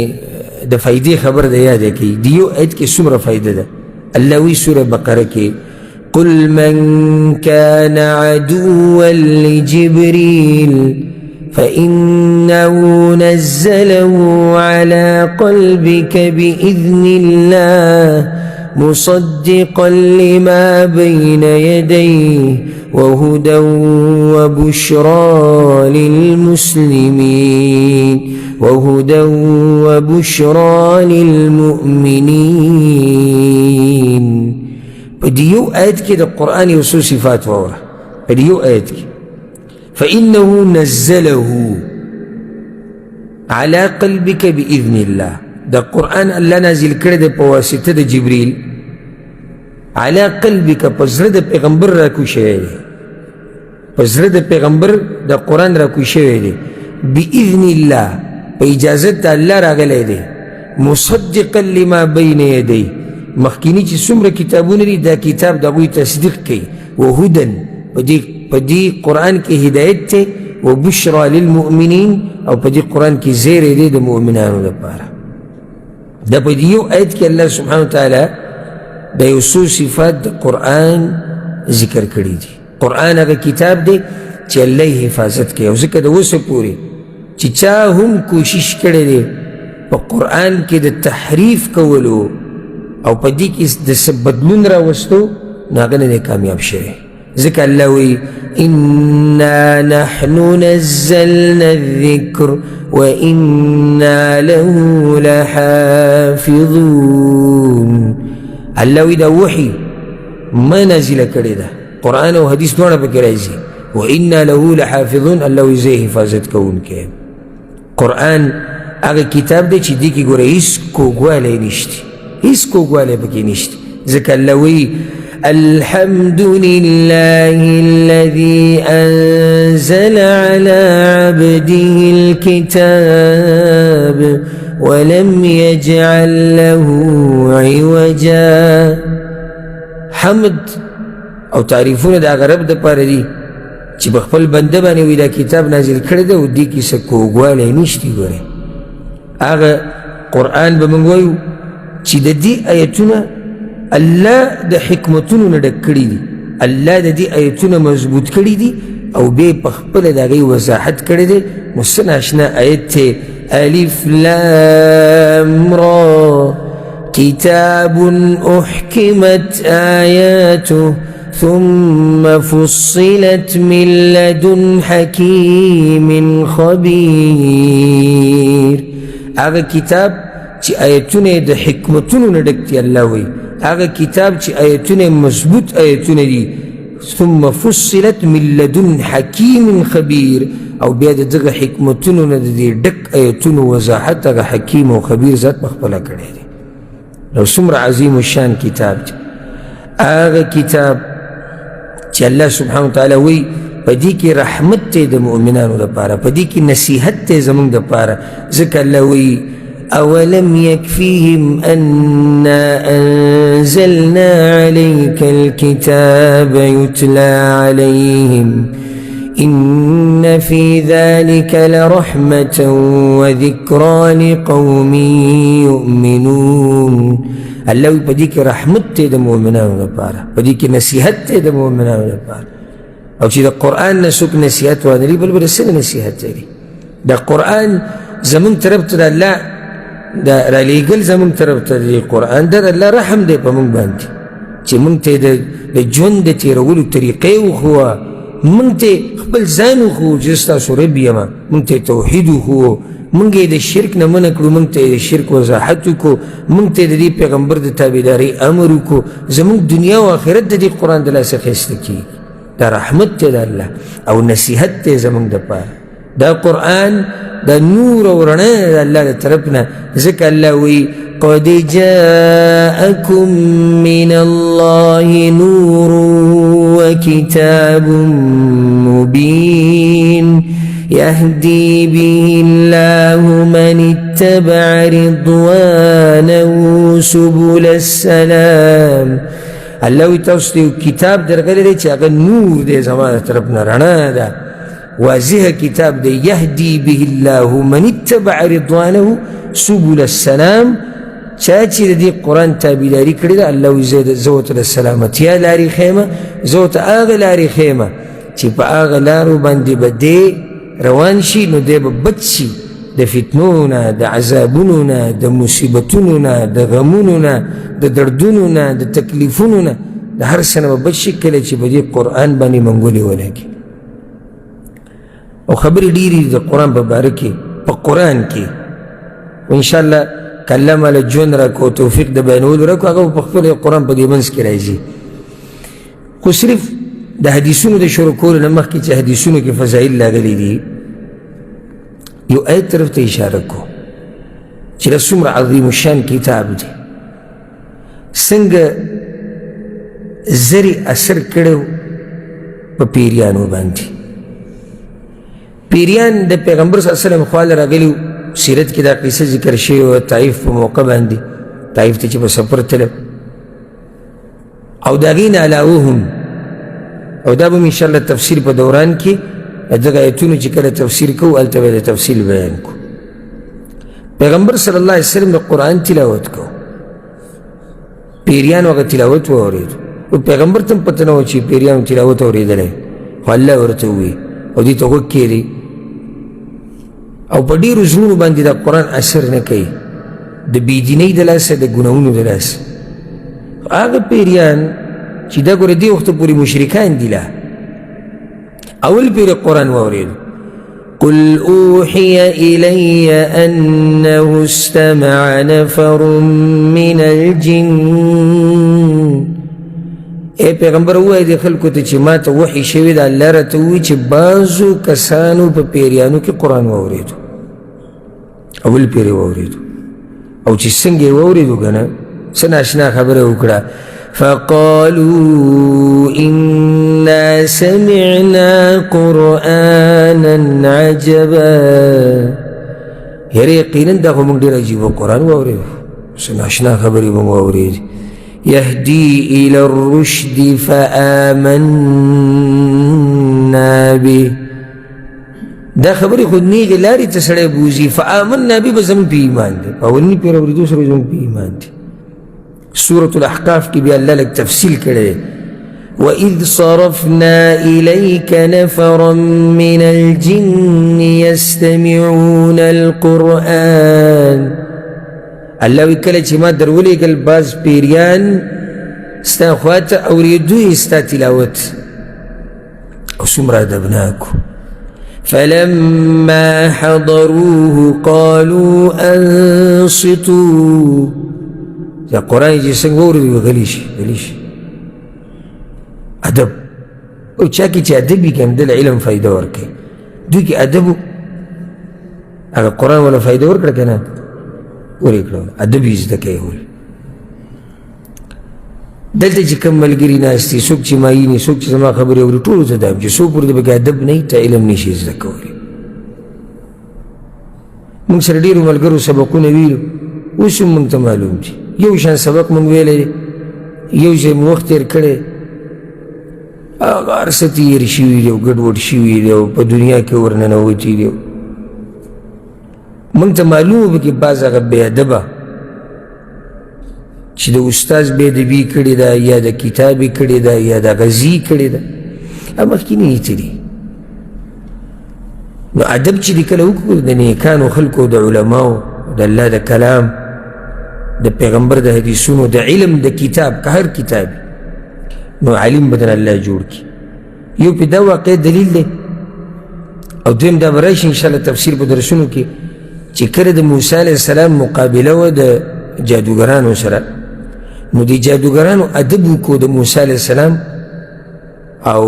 Speaker 1: د فایدې خبر د یاده کوي د یو آیت کې څومره فایده ده الله وی سوره بقره کې قل من كان عدوا لجبريل فإنه نزله على قلبك بإذن الله مصدقا لما بين يديه وهدى وبشرى للمسلمين وهدى وبشرى للمؤمنين بديو آيات كده القرآن يوسو صفات وورا بديو آيات كده فإنه نزله على قلبك بإذن الله ده القرآن الله نازل كده بواسطة ده جبريل على قلبك پزرد پیغمبر راکو شوی دی پزرد پیغمبر ده قرآن راکو شوی دی بإذن الله پا اجازت ده اللہ راگلے دی مصدقا لما بین یدی مخکینی چی سمر کتابون دی دا کتاب دا غوی تصدیق کی وهدن پا دی قرآن کی ہدایت تے وبشرى للمؤمنین او پا دی قرآن کی زیر دی دا مؤمنانو دا پارا دا پا دیو آیت کی اللہ سبحانه وتعالی دا یوسو صفات دا قرآن ذکر کری دی قرآن اگا کتاب دی چی اللہ حفاظت کی او ذکر دا وسا پوری چی چا هم کوشش کرده دی پا قرآن کی دا تحریف کولو او پا دی کی دا بدلون را وستو ناغن دی کامیاب شده ذکر اللہ وی اِنَّا نَحْنُ نَزَّلْنَا الذِّكْرِ وَإِنَّا لَهُ لَحَافِظُونَ اللہ وی دا وحی ما نازل کرده دا قرآن و حدیث دونا پا کرائزی وَإِنَّا لَهُ لَحَافِظُونَ اللہ وی زی حفاظت کون کے قرآن اگر کتاب دے چی دی کی گوره اس کو گوالے نشتی اس کو گوالے پکی نشتی ذکر اللہ وی الحمد لله الذي أنزل على عبده الكتاب ولم يجعل له عوجا حمد او تعریفونه دا غرب د پاره دي چې بخپل بنده باندې وی دا کتاب نازل کړی دی او دې کې څه کوږوالی نشتی ګوره هغه قرآن به موږ وایو چې د دې آیتونه الله د حکمتونو نه ډک کړي دي الله د دې آیتونه مضبوط کړي دي او بیا په خپله د هغې وضاحت کړی دی نو څه ناشنا آیت دی الف لام را كتاب أحكمت آياته ثم فصلت من لدن حكيم خبير هذا كتاب چی آیتونه د حکمتونو نه ډک دی الله وی هغه کتاب چې آیتونه مضبوط آیتونه دي ثم فصلت من لدن حکیم خبیر او بیا د دغه حکمتونو نه د دې ډک ایتونو وضاحت هغه حکیم او خبیر ذات پخپله کړی دی نو څومره عظیم الشان کتاب دی هغه کتاب چې الله سبحانه وتعالی وی په دې کې رحمت دی د مؤمنانو دپاره په دې کې نصیحت دی زموږ دپاره ځکه الله وی أولم يكفيهم أنا أنزلنا عليك الكتاب يتلى عليهم إن في ذلك لرحمة وذكرى لقوم يؤمنون الله بديك رحمت د مؤمنانو لپاره بديك نصيحت د مؤمنانو لپاره او چې د قرآن نسوک نصیحت وانه بل بل سره نصیحت دی د قرآن زمون طرف ته الله دا را لیږل زمون طرف ته دی قرآن دا الله رحم دی په موږ باندې چې موږ ته د ژوند د تېرولو طریقې وښوه موږ ته خپل ځان وښوو چې ستاسو رب یمه موږ ته توحید وښوو موږ یې د شرک نه منع کړو موږ ته یې د شرک وضاحت وکړو موږ ته د دې پیغمبر د تابعدارۍ امر وکړو زموږ دنیا او آخرت د دې قرآن د لاسه اخیسته کېږي دا رحمت دی د الله او نصیحت دی زموږ دپاره دا قرآن دا نور او رڼا د الله د طرف نه ځکه الله وی قد جاءكم من الله نور وكتاب مبين يهدي به الله من اتبع رضوانه سبل السلام الله وی تاسو ته کتاب درغلی دی چې هغه نور دی زما د طرف نه رڼا ده واضح کتاب دی یهدی به الله من اتبع رضوانه سبل السلام چا چې د دې قرآن تابعداري کړې ده الله وی زه ورته د سلامتیا لارې ښیمه زه ورته هغه لارې ښیمه چې په هغه لارو باندې به دی روان شي نو دی به بچ شي د فتنو نه د عذابونو نه د مصیبتونو نه د غمونو نه د دردونو نه د تکلیفونو نه د هر څه نه به بچ شي کله چې په دې قرآن باندې منګولې ولګي او خبرې ډېرې د قرآن په باره کې په قرآن کې انشاءالله که الله ماله ژوند راکړو توفیق د بیانولو راکړو هغه په خپل قرآن په دې منځ کې راځي خو صرف د حدیثونو د شروع کولو نه مخکې چې حدیثونو کې فضایل راغلي دي یو آیت طرف ته اشاره کو چې دا څومره عظیم الشان کتاب دی څنګه زری اثر کړی په پیریانو باندې پیریان د پیغمبر صلی الله علیه وسلم خواله راغلي سیرت کې دا قصه ذکر شوې وه طایف په موقع باندې طایف ته چې په سفر تلل او د هغې نه علاوه هم او دا به م انشاءالله تفسیر په دوران کې دغه ایتونو چې کله تفسیر کوو هلته به د تفصیل بیان کو پیغمبر صلی الله علیه وسلم د قرآن تلاوت کو پیریانو هغه تلاوت واورېدو او پیغمبر ته هم پته نه وه چې پیریانو تلاوت اورېدلی خو الله ورته ووایي او دې ته غوږ کېږدي او په ډېرو زړونو باندې دا قرآن اثر نه کوي د بېدینۍ د لاسه د ګناهونو د لاسه هغه پیریان چې دا ګوره دې وخته پورې مشرکان دي لا اول پیر قرآن واورېدو قل اوحي إلي أنه استمع نفر من الجن اے پیغمبر ووایه دې خلکو ته چې ما ته وحي شوي ده الله راته ووایي چې بعضو کسانو په پیریانو کې قرآن واورېدو اول پیر یې واورېدو او چې څنګه یې واورېدو که نه څه ناشنا خبره وکړه فقالوا إنا سمعنا قرآنا عجبا یاره یقینا دا خو موږ ډېر عجیبه قرآن واورېدو څه ناشنا خبرې موږ واورېدې يهدي إلى الرشد فآمنا به دا خبرې خو نیغې لارې ته سړی بوځي فآمنا به به زموږ په ایمان دی په اولني پیر اورېدو سره زموږ په ایمان دی سورة الاحقاف کی بیا اللہ لگ تفصیل کرے وَإِذْ صَرَفْنَا إِلَيْكَ نَفَرًا مِّنَ الْجِنِّ يَسْتَمِعُونَ الْقُرْآنَ اللہ وکلہ چی ما درولے گل باز پیریان ستا خوات اوریدوی ستا تلاوت او سمرا دبناکو فَلَمَّا حَضَرُوهُ قَالُوا أَنصِتُوا یا قرآن چې څنګه واورېدو غلی شي ادب او چا کې چې ادب وي که همدله علم فایده ورکوي دوی کې ادب هغه قرآن ولا فایده ورکړه که نه ورکړه ادب یې زده کوي ول دلته چې کوم ملګري ناست دي څوک چې مایني څوک چې زما خبرې اوري ټولو ته دا چې څو پورې د پکې ادب نه وي ته علم نشي زده کولی موږ سره ډېرو ملګرو سبقونه ویلو اوس هم موږ ته معلوم دي یو شان سبق موږ ویلی دی یو ځای مو وخت تېر کړی هغه هر څه تېر شوي دي او ګډوډ شوي دي او په دنیا کې ورننوتي دي موږ ته معلومه به کې بعض هغه بې ادبه چې د استاذ بې ادبي کړې ده یا د کتاب یې کړې ده یا د غزي کړې ده هغه مخکې نه تلي نو ادب چې دې کله وکړو د نیکانو خلکو د علماو د الله د کلام د پیغمبر د حدیثونو د علم د کتاب که هر کتاب نو علم بدن الله جوړ کړي یو پې دا واقع دلیل دی او دویم دا به راشي انشاءالله تفسیر په درسونو کې چې کله د موسی علیه السلام مقابله وه د جادوګرانو سره نو د جادوګرانو ادب وکړو د موسی علیه السلام او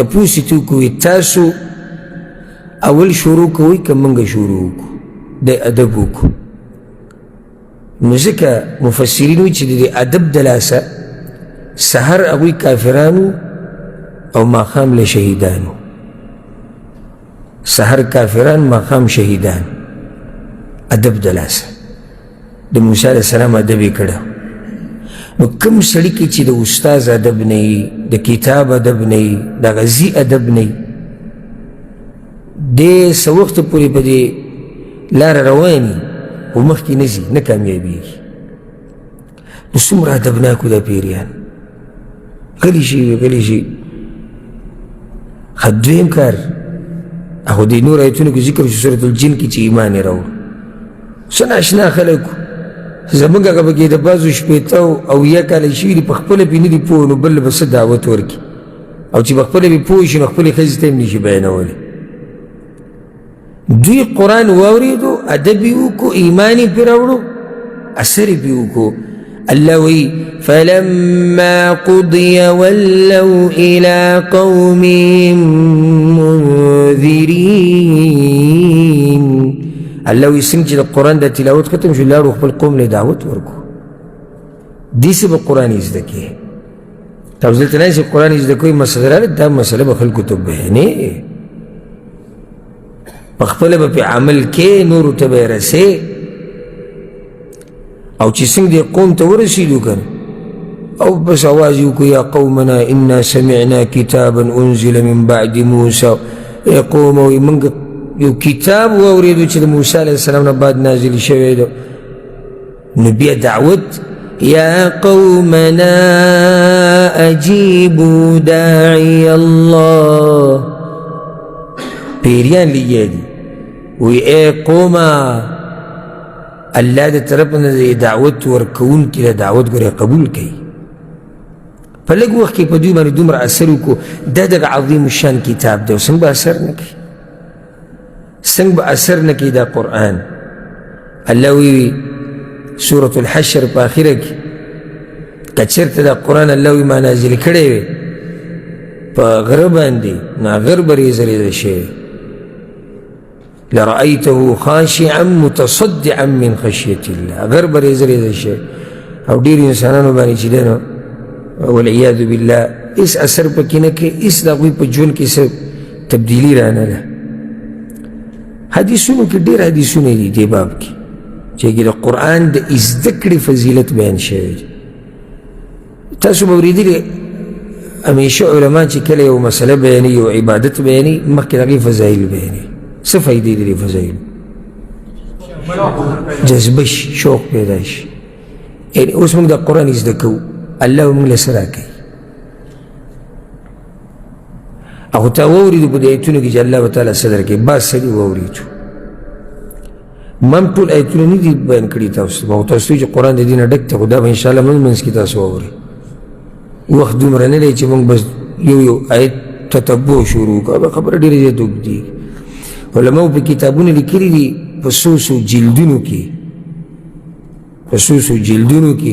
Speaker 1: تپوس یې وکړو تاسو اول شروع کوئ که موږ شروع وکړو د ادب وکړو نو ځکه مفسرین وایي چې د ادب د لاسه سحر هغوی کافرانو او ماښام له شهیدانو سحر کافران ماښام شهیدان ادب د لاسه د موسی علیه السلام ادب یې کړی نو کوم سړي کې چې د استاذ ادب نه وي د کتاب ادب نه وي د غزي ادب نه وي دی څه وخته پورې په دې لاره روان وي خو مخکې نه ځي نه کامیابېږي نو څومره ادبناکو دا پیریان غلی شي غلی شي ښه دویم کار هغو دې نور ایتونو کې ذکر شو سورة الجن کې چې ایمان یې راوړو څه ناشنا خلکو زمونږ هغه پکې د بعضو شپېته او اویا کاله شوي دي په خپله پې نه دي پوه نو بل به څه دعوت ورکړي او چې په خپله پې پوه شي نو خپلې ښځې ته هم نشي بیانولی دوی قرآن واورېدو ادب یې وکړو ایمان یې پرې راوړو اثر یې پرې وکړو الله وی فلما قضي ولوا إلى قومهم منذرين الله وی څنګه چې د قرآن د تلاوت ختم شو لاړو خپل قوم له دعوت ورکو دې به قرآن یې زده کړي تاسو دلته نه چې قرآن یې زده کوئ مسله راغله دا مسله به خلکو ته بیانې په خپله به پې عمل کې نورو ته به یې رسې او چې څنګه دې قوم ته ورسېدو که او بس اواز یې وکړو یا قومنا انا سمعنا کتابا انزل من بعد موسی ای قوم وایي موږ یو کتاب واورېدو چې د موسی علیه السلام نه بعد نازل شوی دی نو بیا دعوت یا قومنا اجیبوا داعی الله پیریان لګیا دي وی ای قومه الله د طرف نه دعوت ورکوونکي د دعوت ګورې قبول کوي په لږ وخت کې په دوی باندې دومره اثر وکړو دا دغه عظیم الشان کتاب دی او څنګه به اثر نه کوي څنګه به اثر نه کوي دا قرآن الله وی سورة الحشر په آخره کې که چېرته دا قرآن الله وی ما نازل کړی وی په غره باندې نو غر به ریزه شوی لرأيته خاشعا متصدعا من خشية الله غر به ریزه شوی او ډېرو انسانانو باندې چې دی نو والعیاذ بالله هېڅ اثر پکې نه کوي هېڅ د هغوی په ژوند کې څه تبدیلي رانه ده حدیثونو کې ډېر حدیثونه دي دې باب کې چې کې د قرآن د زده کړې فضیلت بیان شوی دی تاسو به اورېدلي همیشه علما چې کله یو مسله بیانوي یو عبادت بیانوي مخکې د هغې فضایل بیانوي څه فایدې دي د فضایلو جذبه شي شوق پیدا شي یعنې اوس موږ د قرآن زده کوو الله موږ له څه راکوي او تا واورېدو په دې ایتونو کې چې الله به تعالی څه درکوي بعض سړي واورېدو ما هم ټول ایتونه نه دي بیان کړي تاسو ته تاسو چې قرآن د دې نه ډک دی خو دا به انشاءالله منځ منځ کې تاسو واورئ وخت دومره نه دی چې موږ بس یو آیت تتبع شروع کړو خبره ډېره زیاته اوږدېږي علماو په کتابونه لیکلي دي په څو جلدونو کې په څو جلدونو کې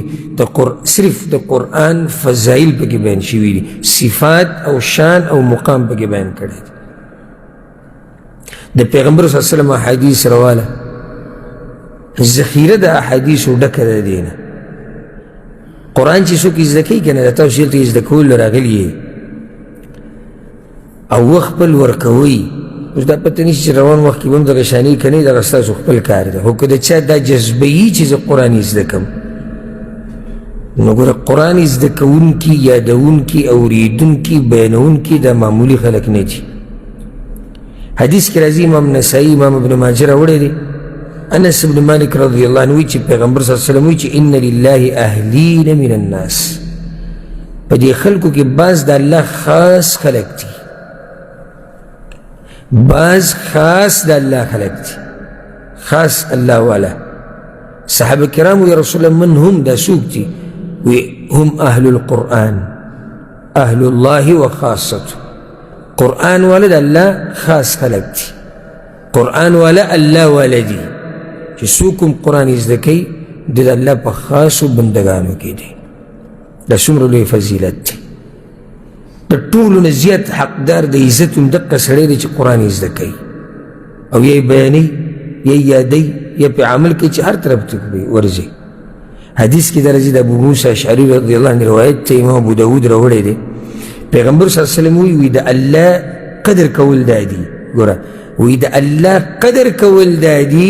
Speaker 1: صرف د قرآن فضایل پکې بیان شوي دي صفات او شان او مقام پکې بیان کړی دی د پیغمبر صلی الله علیه وسلم احادیث رواله ذخیره د احادیثو ډکه ده دینه قرآن چې څوک زده کوي که نه د تاسو دلته زده کولو راغلي او وخت خپل ورکوئ اوس دا پته نشي چې روان وخت کې به هم دغه شانې که نه دغه ستاسو خپل کار ده خو که د چا دا جذبه وي چې زه قرآن زده کړم نو ګوره قرآن زده کوونکي یادوونکي اورېدونکي بیانوونکي دا معمولي خلک نه دي حدیث کې راځي امام نسائی امام ابن ماجه راوړی دی انس بن مالک رضی الله عنه وی چې پیغمبر صلی الله علیه وسلم وی چې ان لله اهلین من الناس په دې خلکو کې بعض د الله خاص خلک دي بعض خاص د الله خلک دي خاص الله والا صحابه کرام یا رسول الله من هم دا څوک دي هم اهل القرآن اهل الله وخاصته قرآن والا د الله خاص خلک دي قرآن والا الله والا دي چې څوک هم قرآن زده کوي د الله په خاصو بندګانو کې دي دا څومره لوی فضیلت دی د ټولو نه زیات حقدار د عزت همدقه سړی دی چې قرآن زده کوي او یا یې بیانوي یا یې یادوي یا پې عمل کوي چې هر طرف ته ورځي حدیث کې دا راځي د ابو موسی اشعري رضی الله عنه روایت ته امام ابو داود راوړی دی پیغمبر صلی الله علیه وسلم وی د الله قدر کول دا دي ګوره وی د الله قدر کول دا دي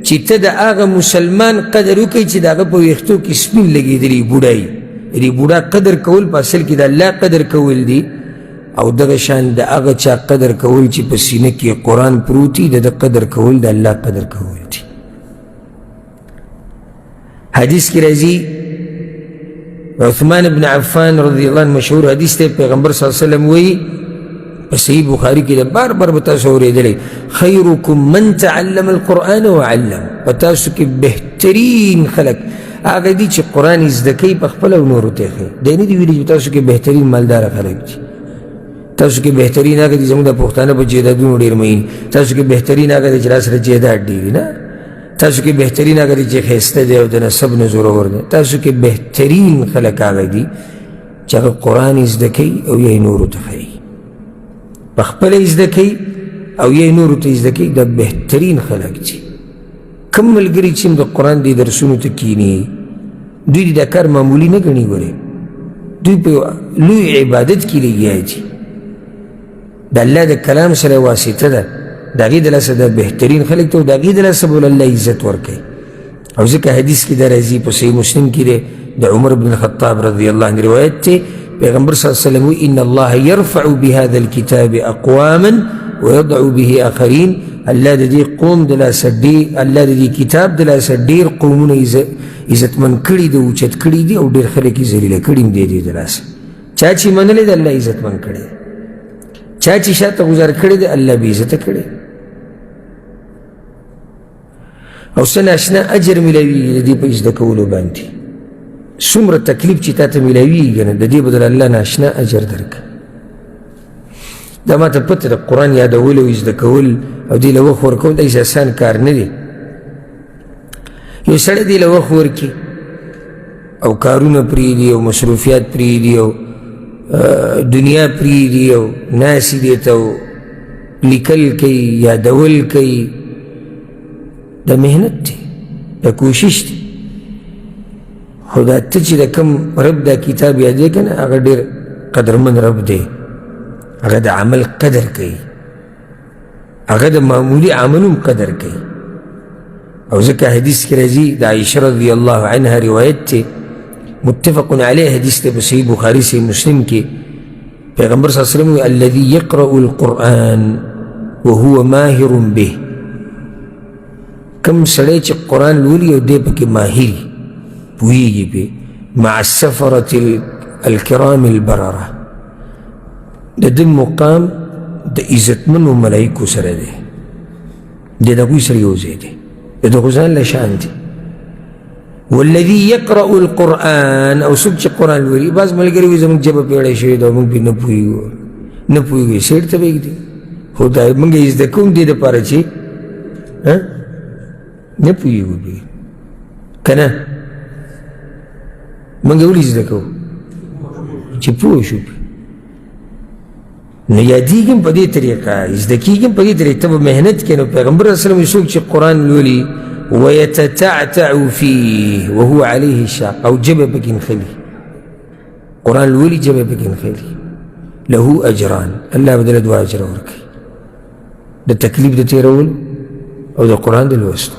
Speaker 1: چې ته د هغه مسلمان قدر وکړي چې د هغه په ویښتو کې سپین لګېدلی بوډا یې بوډا قدر کول په اصل کې د الله قدر کول دي او دغه شان د هغه چا قدر کول چې په سینه کې قرآن پروت وي د ده قدر کول د الله قدر کول دي حدیث کې راځي عثمان بن عفان رضی الله عنه مشهور حدیث دی پیغمبر صلی الله علیه وسلم وی په صحیح بخاری کې د بار بار به تاسو اورېدلی خیرکم من تعلم القرآن وعلم په تاسو کې بهترین خلک هغه دي چې قرآن زده کوي په خپله او نورو ته یې ښیي دی نه دي ویلي چې تاسو کې بهترین مالداره خلک دي تاسو کې بهترین هغه دي زموږ د پښتانه په جایدادونو ډېر مین تاسو کې بهترین هغه دي چې را سره جایداد ډېر نه تاسو کې بهترین هغه دي چې ښایسته دی او د نسب نه زورور دی تاسو کې بهترین خلک هغه دي چې هغه قرآن زده کوي او یا یې نورو ته ښیي په خپله یې زده کوي او یا یې نورو ته زده کوي دا بهترین خلک دي کوم ملګري چې د قرآن دې درسونو ته کیني دوی دا کار معمولي نه ګڼي ګورې دوی په لوی عبادت کې لګیا دي د الله د کلام سره واسطه ده د هغې د لاسه د بهترین خلک ته او د هغې د لاسه به الله عزت ورکوي او ځکه حدیث کې دا راځي په صحیح مسلم کې دی د عمر بن الخطاب رضی الله عنه روایت دی پیغمبر صلی الله علیه وسلم ان الله يرفع بهذا الكتاب اقواما ويضع به آخرین الله د دې قوم د لاسه الله د دې کتاب د لاسه ډېر قومونه عزتمن کړي دي اوچت کړي دي او ډېر خلک یې ذلیله کړي هم دی د لاسه چا چې منلی د الله عزتمن کړی چا چې شاته گزار کړی دی الله بې عزته کړی او څه ناشنا اجر میلاویږي د دې په زده کولو باندې څومره تکلیف چې تا ته میلاویږي که نه د دې بدل الله ناشنا اجر درکړي دا ما ته پته د قرآن یادول او زده کول او دې له وخت ورکول دا هېڅ اسان کار نه دی یو سړی دې له وخت ورکړي او کارونه پرېږدي او مصروفیات پرېږدي او دنیا پرېږدي او ناسي دې ته لیکل کوي یادول کوي دا محنت دی دا کوشش دی خو دا ته چې د کوم رب دا کتاب یادوې که نه هغه ډېر قدرمن رب دی هغه د عمل قدر کوي هغه د معمولي عملوم قدر کوي او ځکه حدیث کې راځي د عایشه رضی الله عنها روایت دی متفق علیه حدیث دی په صحیح بخاري صحیح مسلم کې پیغمبر صلی الله علیه وسلم الذي يقرأ القرآن وهو ماهر به کم سړی چې قرآن لولي او دی پکې ماهري پوهېږي پې مع السفرة الکرام البرره د ده مقام د عزتمنو ملایکو سره دی د هغوی سره یو ځای دی د دغو ځان له شان دی والذي يقرأ القرآن او څوک چې قرآن لولي بعض ملګري وایي زموږ ژبه پیړی شوې ده او موږ پرې نه پوهېږو سیټ ته پرېږدي خو دا موږ یې زده کوم دې دپاره چې نه پوهېږو پرې که نه موږ ولې زده کوو چې پوه شو پرې نو یادیږي په دې طریقه زده کېږي په دې طریقه ته به محنت کوې نو پیغمبر صلی الله علیه وسلم څوک چې قرآن لولي ویتتعتع فیه وهو علیه شاق او جبه پکې نښلي قرآن لولي جبه پکې نښلي له اجران الله به دله 2 اجره ورکوي د تکلیف د تېرولو او د قرآن د لوستو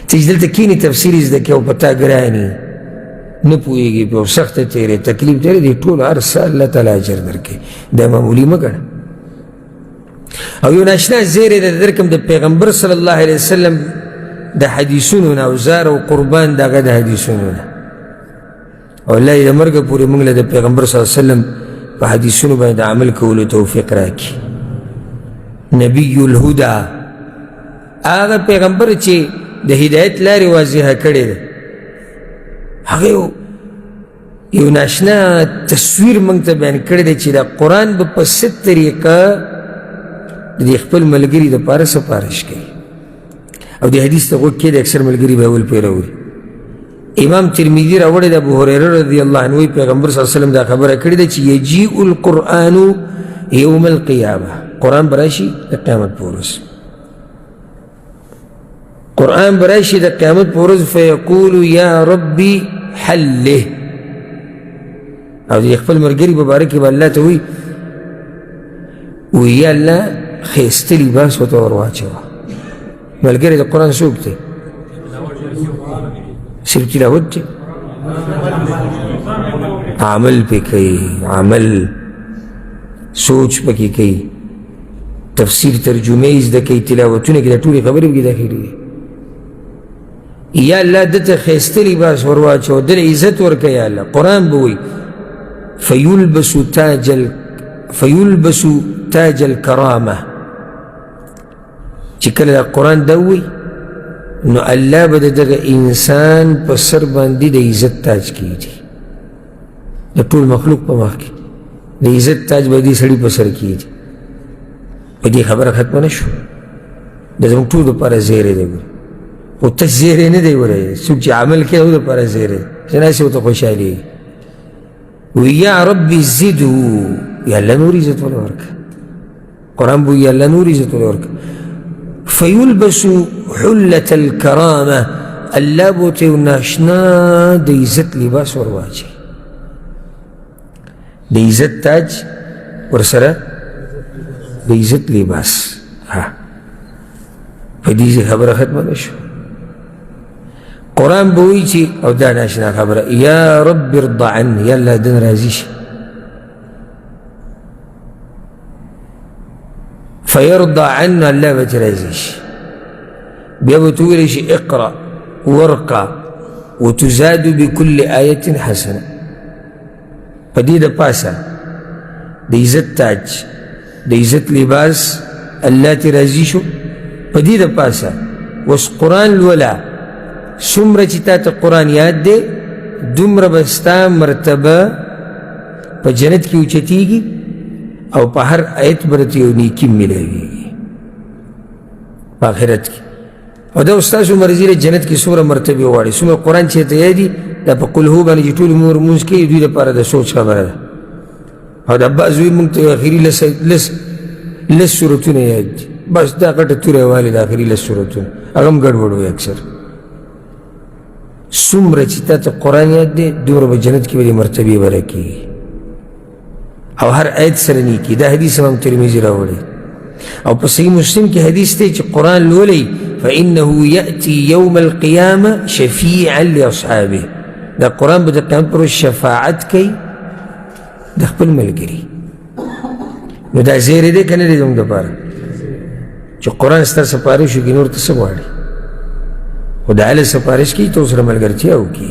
Speaker 1: ته چې دلته کښېنې تفسیر یې زده کړې او په تا ګراني نه پوهېږي په سخته تېرې تکلیف تېرې دې ټول هر څه الله تعالی اجر درکوي دا معمولي مه ګڼه او یو ناشنا زیری د درکم د پیغمبر صلی الله علیه وسلم د حدیثونو نه او زار او قربان د هغه د حدیثونو نه او الله یې د مرګه پورې موږ له د پیغمبر صلی الله علیه وسلم په حدیثونو باندې د عمل کولو توفیق راکړي نبی الهدى هغه پیغمبر چې د هدایت لارې واضحه کړې ده هغه یو ناشنا تصویر موږ ته بیان کړی دی چې دا قرآن به په څه طریقه د خپل ملګري دپاره سفارش کوي او د حدیث ته غوږ کښېږدي اکثر ملګري به اول پرې راوړي امام ترمذي راوړی د ابوهریره رضی الله عنه پیغمبر صلی الله علیه وسلم دا خبره کړې ده چې یجیء القرآن یوم القیامه قرآن به راشي د قیامت په ورځ قرآن به راشي د قیامت په ورځ فیقول یا ربي حله او د خپل ملګري په باره کې به الله ته وایي یا الله ښایسته لباس ورته ور واچوه ملګری د قرآن څوک دی صرف تلاوت دی عمل پې کوي عمل سوچ پکې کوي تفسیر ترجمه یې زده کوي تلاوتونه کې دا ټولې خبرې پکې داخلي دي یا الله دته ښایسته لباس ور واچوه دله عزت ورکوه یا الله قرآن به وایي فیلبس تاج الکرامه چې کله دا قرآن دا ووایي نو الله به د دغه انسان په سر باندې د عزت تاج کیږي د ټول مخلوق په مخ کې د عزت تاج به دې سړي په سر کیږي په دې خبره ختمه نه شو دا زموږ ټول دپاره زیری دی خو تش زیری نه دی وری څوک چې عمل کوي هغه دپاره زیری چې ناسې ورته خوشحالېږي ویا ربي زده یا الله نور عزت ولا ورکه قرآن بو یا الله نور عزت ولا ورکه فیلبس حلة الکرامه الله بو ته یو ناشنا د عزت لباس ور واچوي د عزت تاج ورسره د عزت لباس په دې خبره ختمه نه شو قرآن به وایي چې او دا ناشنا خبره یا رب ارضى عني یا الله دن راضي شي فيرضى عنا الله به ترې راضي شي بیا به ته وویلی شي اقرأ وارقى وتزاد بكل آية حسنة په دې د پاسه د عزت تاج د عزت لباس الله ترې راضي شو په دې د پاسه اوس قرآن لولا څومره چې تا ته قرآن یاد دی دومره به ستا مرتبه په جنت کې اوچتېږي او په هر آیت به درته یو نیکي میلاویږي په آخرت کې او دا ستاسو مرضي دی جنت کې څومره مرتبې غواړي څومره قرآن چې ته یادي دا په قل هو باندې چې ټول عمر لمونځ کوي دوی لپاره د سوچ خبره ده او دا بعض وایي موږ ته اخري لس سورتونه یاد دي بس دا غټه توره والې د اخري 10 سورتونه هغه هم ګډوډ وایي اکثر څومره چې تا ته قرآن یاد دی دومره به جنت کې به دې مرتبې به راکېږي او هر آیت سره نیکي دا حدیث امام ترمذي راوړی او په صحیح مسلم کې حدیث دی چې قرآن لولئ فإنه يأتي يوم القيامة شفيعا لأصحابه دا قرآن به د قیامت پر ورځ شفاعت کوي د خپل ملګري نو دا زیری دی که نه دی زموږ دپاره چې قرآن ستا سپارش وکړي نور ته څه غواړي خو د هله سفارش کوي ته ورسره ملګرتیا وکړي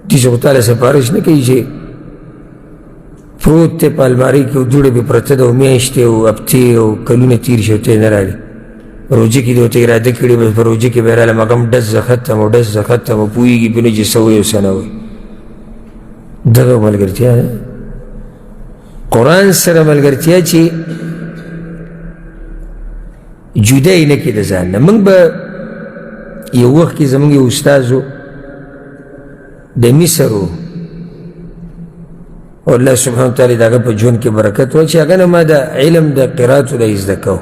Speaker 1: داسې خو تاله سفارش نه کوي چې پروت دی په المارۍ کې او دوړې پې پرته ده او میاشتې او هفتې او کلونه تېر شي او ته یې نه راغلي روژه کې دې ورته اراده کړې بس په روژه کې به یې رالم هغه هم ډز زه ختم او ډز زه ختم او پوهېږي پې نه چې څه وایي او څه نه وایي دغه ملګرتیا ده قرآن سره ملګرتیا چې جدا یې نه کړي د ځان نه موږ به یو وخت کې زموږ یو استاذ د مصر و او الله سبحانه وتعالی داغه په ژوند کې برکت و چې هغه نه ما د علم د قراتو د زده کو.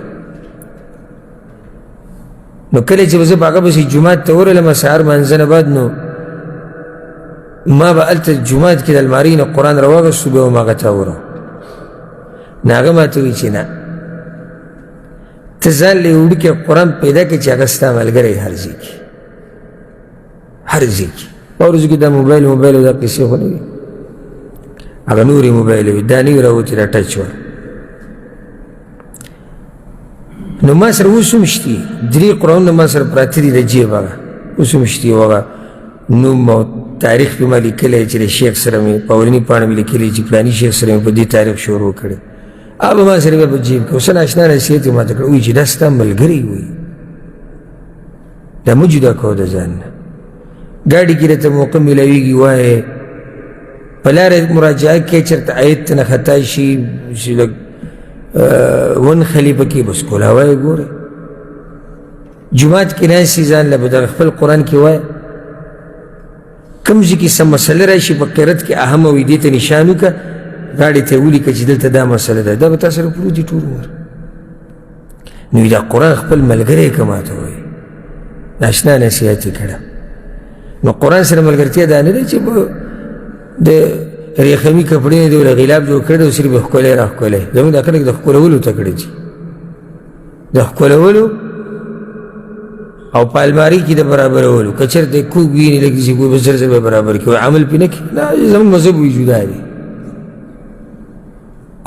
Speaker 1: نو کله چې زه هغه پسې جومات ته ورغلم سهار مانځه نه بعد نو ما به هلته جومات کې د المارۍ نه قرآن راواغېستو بیا به م هغه ته وره نو هغه ما ته وایي چې نه ته ځان له وړوکی قرآن پیدا کړې چې هغه ستا ملګری هر ځای کې هر ځای کې په ورځو کې دا موبایل او دا قصې خو نه وي هغه نورې موبایل وي دا نوي راوتې دا ټچ وه نو ما سره اوس هم شتي 3 قرآنونه ما سره پراته دي د جیب هغه اوس هم شتي او هغه نوم او تاریخ پې ما لیکلی چې د شیخ سره مې په اولني پاڼه مې لیکلي چې فلاني شیخ سره مې په دې تاریخ شروع کړی هغه ما سره بیا په جیب کې اوس ناشنا نصیحت یې ماته کړی وایي چې دا ستا ملګری وایي دا مه جدا کوه د ځان نه ګاډي کې راته موقع میلاویږي وایې په لاره مراجعه کې چېرته آیت ته نه خطا شي چې لږ ونخلي پکې بس کولاوه یې ګوره جومات کې ناستې ځان له به دغه خپل قرآن کې وایه کوم ځای کې څه مسله راشي په قرت کې اهمه وي دې ته نشان وکړه ګاډي ته یې ولیکه چې دلته دا مسله ده دا به تا سره پروت دي ټول عمر نو دا قرآن خپل ملګری که ما ته وایي ناشنا نصیحت یې کړه نو قرآن سره ملګرتیا دا نه ده چې د ریخمي کپړې نه دې له غلاب جوړ کړی او صرف یې ښکلی را ښکلی زموږ دا خلک د ښکلولو ته کړي دي د ښکلولو او په المارۍ کې د برابرولو که چېرته یې کوږ ویني لږ داسې کوی بس زر زر به برابر کړي عمل پرې نه کړي نه زموږ مذهب وایي جدا دی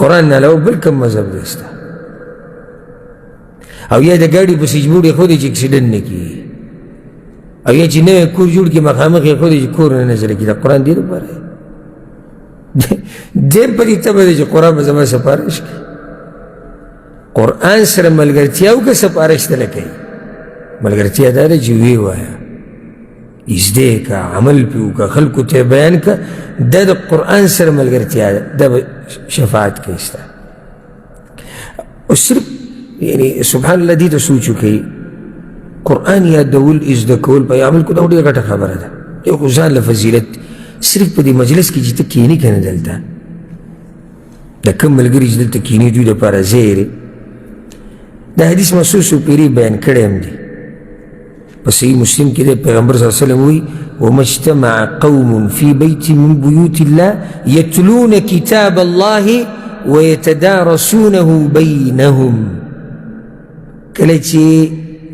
Speaker 1: قرآن نه علاوه بل کوم مذهب دی ستا او یا د ګاډي په سیجبوډ ایښودی چې اکسیډنټ نه کېږي او یا چې نوی کور جوړ کړي مخامخ ایښودی چې کور نه نظره کړي دا قرآن دې لپاره دی دې په دې تبه دی چې قرآن به زما سفارش کوي قرآن سره ملګرتیا وکړه سفارش ته نه کوي ملګرتیا دا ده چې ویې وایه زده که عمل پې وکړه خلکو ته یې بیان کړه دا د قرآن سره ملګرتیا ده دا به شفاعت کوي ستا او صرف یعنی سبحان الله دې ته سوچ وکړئ قرآن یادول زده کول په عمل کو دا ډېره غټه خبره ده یو خو ځان له فضیلت صرف په دې مجلس کې چې ته کښېنې که نه دلته د کوم ملګري چې دلته کښېني دوی دپاره ځای دی دا حدیث محسوس پیري بیان کړی هم دی په صحیح مسلم کې دی پیغمبر صلی الله علیه وسلم وایي وما اجتمع قوم في بيت من بيوت الله يتلون كتاب الله ويتدارسونه بينهم کله چې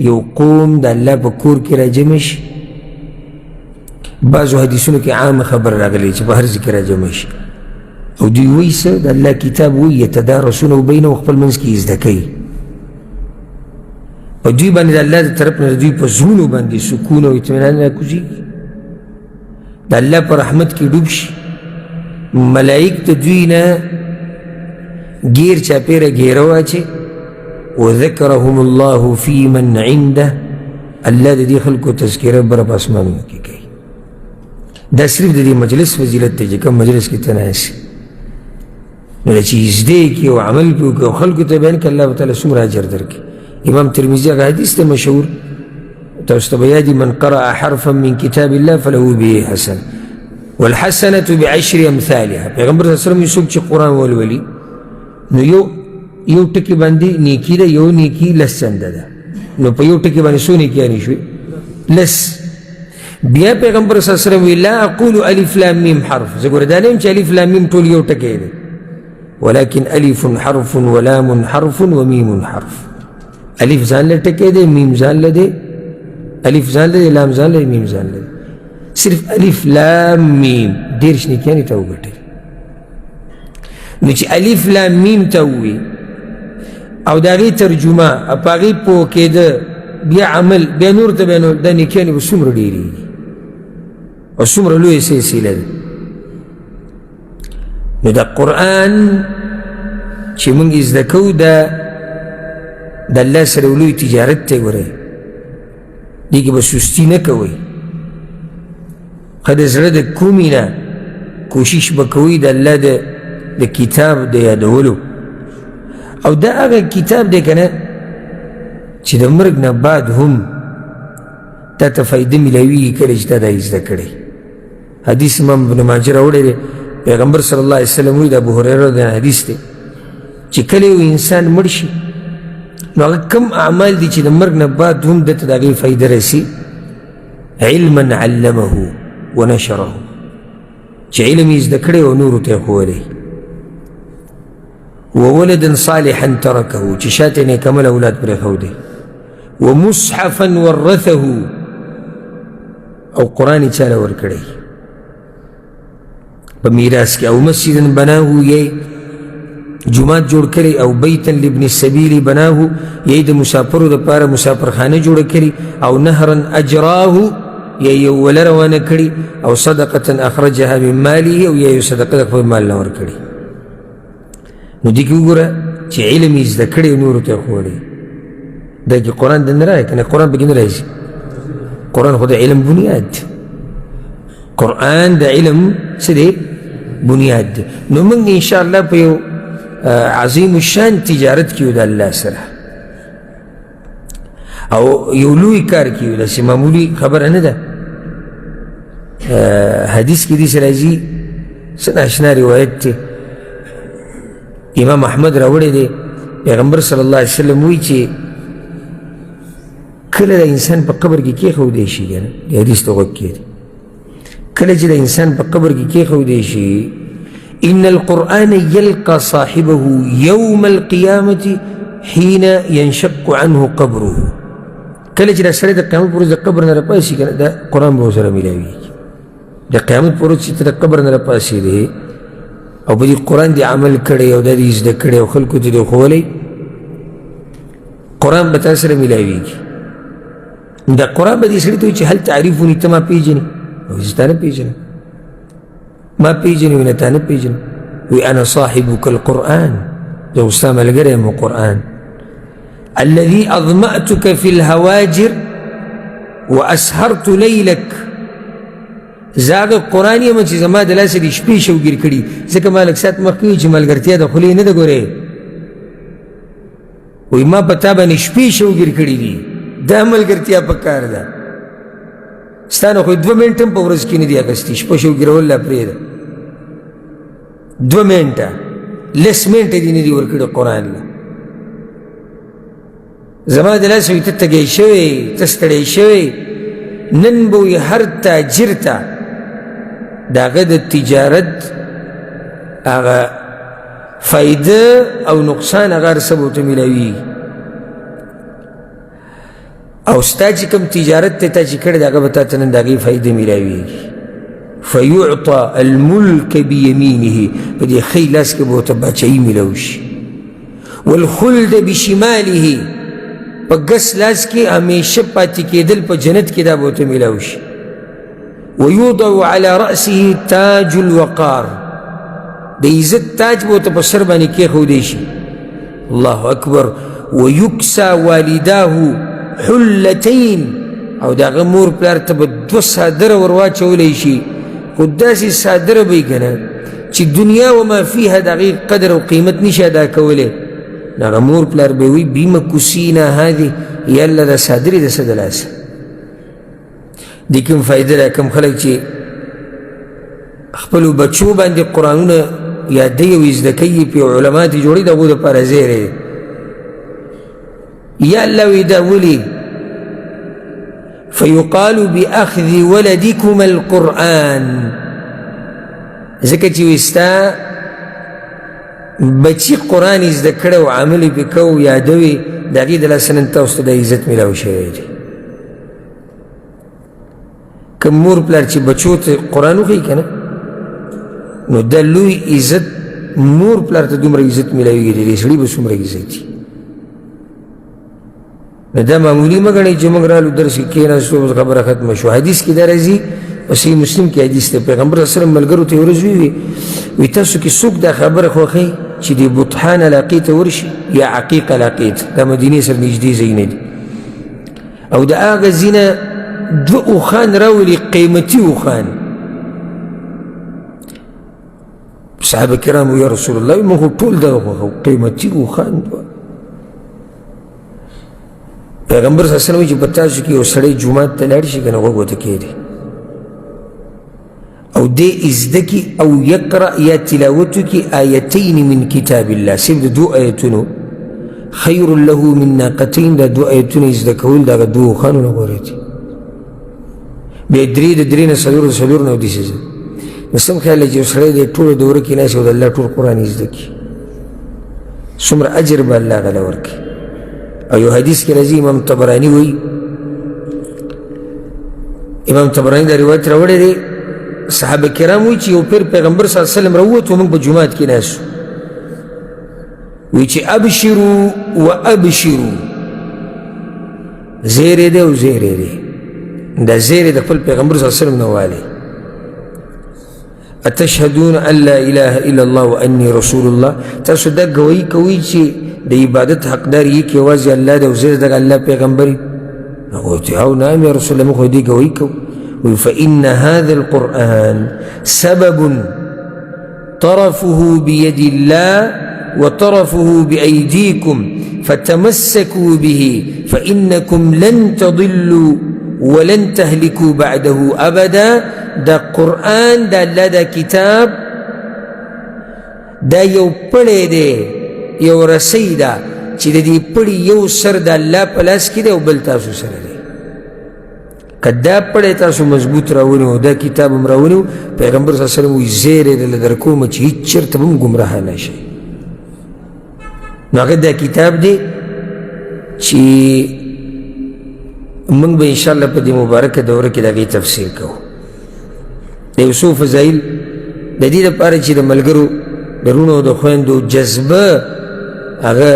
Speaker 1: یو قوم د الله په کور کې راجمع شي بعضو حدیثونو کې عام خبر راغلی چې په هر ځای کې راجمع شي او دوی وایي څه د الله کتاب وایي یتدارسونه بینهم خپل منځ کې زده کوي په دوی باندې د الله د طرف نه دوی په زړونو باندې سکون او اطمینان راکوزېږي د الله په رحمت کې ډوب شي ملایک د دوی نه ګیر چاپېره ګیره واچي وذکرهم الله فی من عنده الله د دې خلکو تذکره بره په اسمانونو کې کوي دا صرف د دې مجلس فضیلت دی چې کوم مجلس کې ته ناست نو چې زده یې کړي او عمل پې وکړي او خلکو ته بیان کړي الله تعالی څومره اجر درکړي امام ترمذي هغه حدیث ته مشهور تاسو ته به یاد وي من قرأ حرفا من کتاب الله فله به حسنه والحسنة بعشر امثالها پیغمبر صلی الله علیه وسلم څوک چې قرآن ولولي نو یو ټکي باندې نیکي ده یو نیکي لس چنده ده نو په یو ټکي باندې څو نیکیانې شوې لس بیا پیغمبر صلی الله علیه وسلم وی لا اقول الف لام میم حرف زه ګوره دا نه یم چې الف لام میم ټول یو ټکی دی ولكن الف حرف ولام حرف ومیم حرف الف ځان له ټکی دی میم ځان له دی الف ځان له دی لام ځان له دی میم ځان له دی صرف الف لام میم دېرش نیکیانې ته وګټئ نو چې الف لام میم ته ووي او د هغې ترجمه په هغې پوه کېده بیا عمل بیا نور ته بیا نور دا نیکیانې به څومره ډېرېږي او څومره لویه سلسله ده نو د قرآن چې موږ زده کوو دا د الله سره لوی تجارت دی ګورئ دې کې به سستي نه کوئ ښه د زړه د کومې نه کوشش به کوئ د الله د کتاب د یادولو او دا هغه کتاب دی که نه چې د مرګ نه بعد هم تا ته فایده میلاویږي کله چې تا دا زده کړی حدیث امام ابن ماجه راوړی دی پیغمبر صلی اللہ علیہ وسلم وی دا ابو هريره دا حدیث دی چې کله یو انسان مړ شي نو هغه کم اعمال دي چې د مرګ نه بعد هم دته د هغې فایده رسي علما علمه ونشره چې علم یې زده کړی او نورو ته یې ښوولی وولدا صالحا ترکه چې شاته نیکعمل اولاد پرېښودی ومصحفا ورثه او قرآن یې چاله ورکړی په میراث کې او مسجدا بناه یې جماعت جوړ کړي او بیتا لابن السبیل بناه یې د مسافرو دپاره مسافرخانه جوړه کړي او نهرا اجراه یا یو وله روانه کړي او صدقة اخرجها من ماله او یا یو صدقه د خپل مال نه ورکړي نو دې کې وګوره چې علم یې زده کړی نورو ته یې ښوولی دا کې قرآن دننه راغی که نه قرآن پکې نه راځي قرآن خو د علم بنیاد دی قرآن د علم څه دی بنیاد دی نو موږ انشاءالله په یو عظیم الشان تجارت کې یو د الله سره او یو لوی کار کې یو داسې معمولي خبره نه ده حدیث کې داسې راځي څه ناشنا روایت دی امام احمد راوړی دی پیغمبر صلی الله علیه وسلم وایي چې کله د انسان په قبر کې کېښودی شي که نه د حدیث ته غوږ کېږدي کله چې د انسان په قبر کې کېښودی شي ان القرآن يلقى صاحبه يوم القيامة حين ينشق عنه قبره کله چې دا سړی د قیامت پر ورځ د قبر نه راپاسي که نه دا قرآن به ورسره میلاویږي د قیامت پر ورځ چې ته د قبر نه راپاسېدې او په دې قرآن دې عمل کړی او دا دې زده کړی او خلکو ته دې ښوولی قرآن به تا سره میلاویږي دا قرآن به دې سړي ته وایي چې هل تعریفوني ته ما پېژنې او زه تا نه پېژنم ما پېژنې وي نه تا نه پېژنم وی انا صاحبك القرآن زه خو ستا ملګری یم قرآن الذي أظمأتك في الهواجر وأسهرت ليلك زاغ قرآن یم چې زما د لاسه دې شپې شوګیر کړي ځکه ما لږ ساعت مخکې وي چې ملګرتیا د خولې نه ده ګورې وی ما په تا باندې شپې شوګیر کړي دي دا ملګرتیا په کار ده ستا نه خو 2 منټه هم په ورځ کې نه دي اخیستي شپه شوګیرول لا پرېږده 2 منټه لس منټه دې نه دي ورکړي قرآن له زما د لاسه وي ته تږی شوی ته ستړی شوی نن به وي هر تاجر ته د هغه د تجارت هغه فایده او نقصان هغه هر څه به ورته میلاویږي او ستا چې کوم تجارت ته تا چې کړی د هغه به تا ته نن د هغې فایده میلاویږي فیعطى الملک بیمینه په دې ښی لاس کې به ورته باچایي میلاو شي والخلد بشماله په ګس لاس کې همیشه پاتې کېدل په جنت کې دا به ورته میلاو شي ویوضع على رأسه تاج الوقار د عزت تاج به ورته په سر باندې کېښودی شي الله اکبر ویکسا والداه حلتین او د هغه مور پلار ته به 2 صادره ور واچولی شي خو داسې صادره به یې که نه چې دنیا وما فیها د هغې قدر او قیمت نشي ادا کولی نو هغه مور پلار به وي بیمکسینا هذې یا الله دا صادرې د څه د لاسه دې کوم فایده ده کوم خلک چې خپلو بچو باندې قرآنونه یادوي او زده کوي پې علما دې جوړوي د هغو دپاره زیری دی یا الله وی دا ولي فيقال بأخذ ولدكم القرآن ځکه چې وی ستا بچی قرآن یې زده کړی او عمل یې پې کوو یادوي د هغې د لاسه نن تاسو ته د عزت میلاو شوی دی که مور پلار چې بچو ته قرآن وښیي که نه نو دا لوی عزت مور پلار ته دومره عزت میلاویږي د دې سړي به څومره عزت وي نو دا معمولي مه ګڼئ چې موږ رالو درس کې کېناستو بس خبره ختمه شو حدیث کې دا راځي په صحیح مسلم کې حدیث دی پیغمبر صلی الله علیه وسلم ملګرو ته یې ورځ وی تاسو کې څوک دا خبره خوښوي چې د بطحان علاقې ته ورشي یا عقیق علاقې ته دا مدینې سره نږدې ځایونه دي او د هغه ځینه 2 اوښان راولي قیمتي اوښان صحابه کرام یا رسول الله موږ ټول دغه خوښو قیمتي اوښان پیغمبر صلی الله علیه وسلم چې په تاسو کې یو سړی جومات ته لاړ شي که نه غوږ ورته کېږدي او دې ازده کی او یقرأ یا تلاوتو کی آیتین من کتاب الله صرف د 2 آیتونو خیر له من ناقتین دا 2 آیتونو ازده کول دا 2 خانونه غوره دي بیا درې نه څلور نه داسې ځي نو سم خیال دی چې یو سړی دی ټوله دوره کې ناست او د الله ټول قرآن یې زده کړي څومره اجر به الله هغه له ورکړي او یو حدیث کې راځي امام طبراني وایي امام طبراني دا روایت راوړی دی صحابه کرام وایي چې یو پیر پیغمبر صلی الله علیه وسلم راووت موږ په جومات کې ناست وایي چې ابشروا و ابشروا زیری دی او زیری دی دا زیری د خپل پیغمبر صلی الله علیه وسلم نه والی اتشهدون ان لا اله الا الله واني رسول الله تاسو دا گواهی کوئ چې د عبادت حقدار یې کې یوازې الله دی او زه د الله پیغمبر یم هغه وایي او نعم یا رسول الله موږ دې گواهی کوو وایي فان هذا القرآن سبب طرفه بيد الله وطرفه بأيديكم فتمسكوا به فإنكم لن تضلوا ولن تهلكوا بعده أبدا دا قرآن دا الله دا کتاب دا یو پڑے دے یو رسی دا چی دا دی پڑی یو سر دا اللہ پلاس کی دے و بل تاسو سر دے که دا پڑے تاسو مضبوط راونیو دا کتاب هم راونیو پیغمبر صلی اللہ علیہ وسلم وی زیر دل درکوم چی هیچ چرت بم گمراہ نشی نو اگر دا کتاب دی چی من به انشاءاللہ پا دی مبارک دورہ کی دا غی تفسیر کو دا یوسو فضائل دا دی دا پارا چی دا ملگرو دا رونو دا خویندو جذبه اگا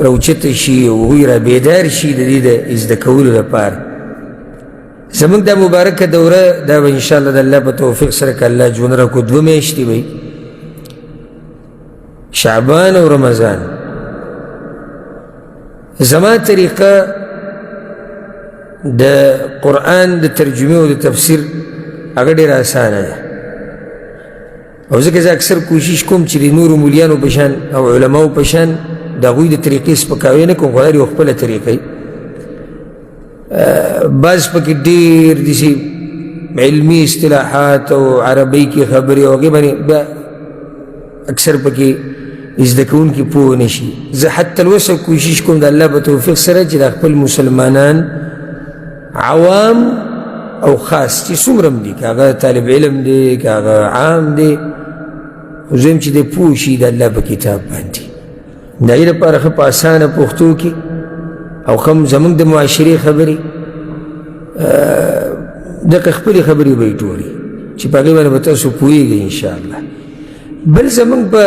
Speaker 1: روچت شی و غوی را بیدار شی دا دی دا ازدکولو دا پارا زمان دا مبارک دورہ دا با انشاءاللہ دا اللہ پا توفیق سرک اللہ جون را کو 2 میشتی بای شعبان و رمضان زمان طریقہ د قرآن د ترجمه او د تفسیر هغه ډېر اسانه ده او ځکه زه اکثر کوشش کوم چې د نورو مولیانو په شان او علماو په شان د هغوی د طریقې سپکاوی نه کوم خو هر یو خپله طریقه بعض پکې ډېر داسې علمي اصطلاحات او عربۍ کې خبرې او هغې باندې بیا اکثر پکې زده کوونکي پوه نه شي زه حتی الوسه کوشش کوم د الله په توفیق سره چې د خپل مسلمانان عوام او خاص چې څومره دي که هغه طالب علم دی که هغه عام دی خو زه چې دی پوه شي د الله په کتاب باندې د هغې لپاره ښه په اسانه پښتو کې او ښه زموږ د معاشرې خبرې دغه خپلې خبرې به یې ټولې چې په هغې باندې به تاسو پوهېږئ انشاءالله بل زموږ په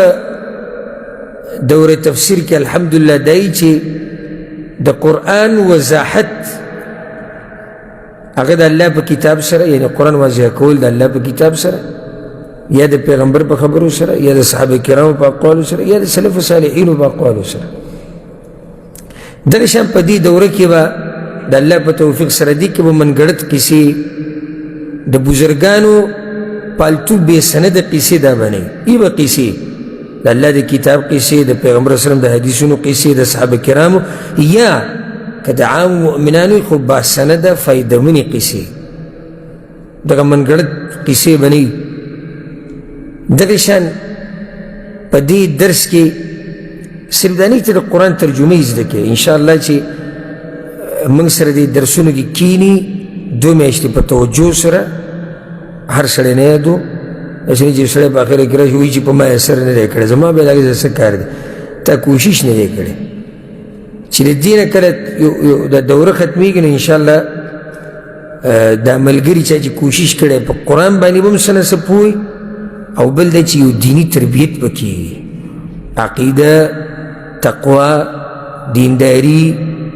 Speaker 1: دوره تفسیر کې الحمدلله دای چې د قرآن وضاحت هغه د الله په کتاب سره یعنی قرآن واضح کول د الله په کتاب سره یا د پیغمبر په خبرو سره یا د صحابه کرامو په اقوالو سره یا د سلف صالحینو په اقوالو سره دغه شان په دې دوره کې به د الله په توفیق سره دي کې به منګړت کیسې د بزرګانو پالتو بې سنده قیسې دا بنئ ای به قیسې د الله د کتاب قیسې د پیغمبر وسلم د حدیثونو قیسې د صحابه کرامو یا که د عام مؤمنانو خو باسنده فایدهمنې قیسې دغه منګړت قیسې بنئ دغه شان په دې درس کې صرف دا نه چې د قرآن ترجمه یې زده کړې انشاءالله چې موږ سره دې درسونو کې کینی 2 میاشتې په توجه سره هر سړی نه یادو داسې نه چې سړی په اخره کې راشي وایي چې په ما اثر نه دی کړی زما بیا د هغې څه کار دی تا کوشش نه دی کړی چې د دې نه کله د دوره ختمېږي نو انشاءالله دا ملګري چا چې کوشش کړی په قرآن باندې به هم څه نه څه پوهوي او بل دا چې یو دیني تربیت پکې وي عقیده تقوا دینداری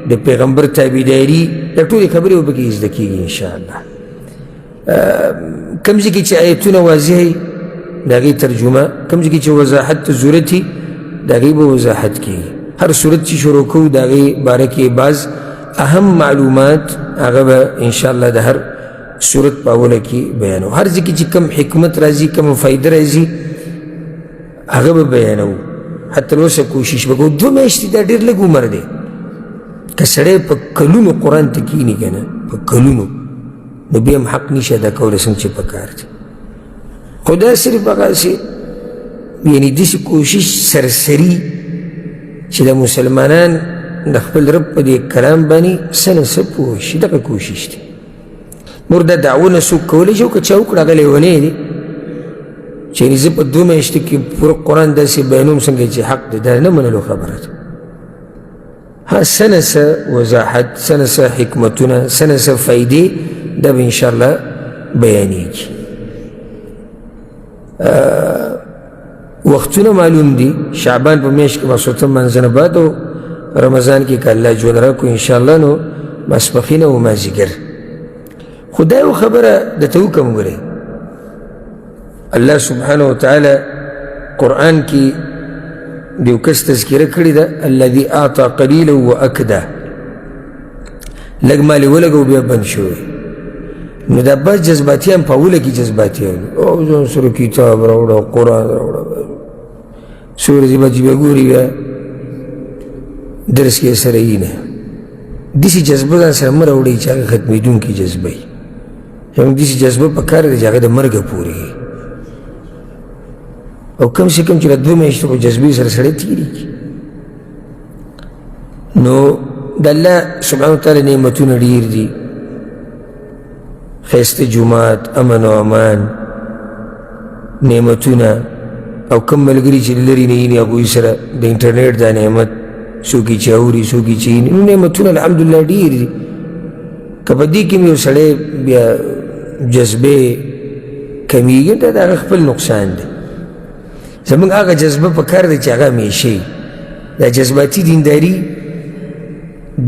Speaker 1: د پیغمبر تابعداري دا ټولې خبرې به پکې زده کېږي انشاءالله کوم ځای کې چې آیتونه واضح وي د هغې ترجمه کوم ځای کې چې وضاحت ته ضرورت وي د هغې به وضاحت کېږي هر صورت چې شروع کوو د هغې باره کې بعض اهم معلومات هغه به انشاءالله د هر صورت په اوله کې بیانو هر ځای کې چې کم حکمت راځي کم فایده راځي هغه به بیانو حتی اوسه کوشش وکړو 2 میاشتې دا ډېر لږ عمر دی که سړی په کلونو قرآن ته کښېني که نه په کلونو نو بیا هم حق نشي ادا کولی څنګه چې پکار دی خو دا صرف هغسې یعنې داسې کوشش سرسري چې د مسلمانان د خپل رب په دې کلام باندې څه نه څه پوه شي، دغه کوشش دی. نور دا دعوونه څوک کولی شي او که چا وکړه هغه لیونی دی چې یعنې زه په 2 میاشتو کې پوره قرآن داسې بیانوم څنګه چې حق دی، دا نه منلو خبره ده. ها څه نه څه وضاحت، څه نه څه حکمتونه، څه نه څه فایدې دا به انشاءالله بیانېږي. وختونه معلوم دي، شعبان په میاشت کې مخصوصا منځنه بعد او رمضان کې که الله ژوند راکړو انشاءالله نو ماسپښین او مازدیګر. خو دا یو خبره درته وکړم، ګورئ الله سبحانه وتعالی قرآن کې د یو کس تذکره کړې ده، الذي اعطى قلیلا واکدا، لږ مال یې ولګو بیا بند شوی. نو دا بس جذباتیان په اوله کې جذباتیان او ځان سره کتاب راوړه، قرآن راوړه، څو ورځې بعد چې بیا ګوري بیا درس کې سره یې نه. داسې جذبه ځان سره مه راوړئ چې هغه ختمېدونکې جذبه وي. زموږ داسې جذبه په کار دی چې هغه د مرګه پورې وي، او کم سے کم چې له 2 میاشتو په جذبې سره سړی تېرېږي. نو د الله سبحانه وتعالی نعمتونه ډېر دي، ښایسته جومات، امن او امان، نعمتونه، او کم ملګري چې لرې نه ییني هغوی سره د انټرنیټ دا نعمت، څوک یې چې اوري څوک یې چې ییني، نو نعمتونه الحمدلله ډېر دي. که په دې کې م یو سړی بیا جذبې کمیږي دا د هغه خپل نقصان دی. زموږ هغه جذبه په کار دی چې هغه همیشه وي. دا جذباتي دینداري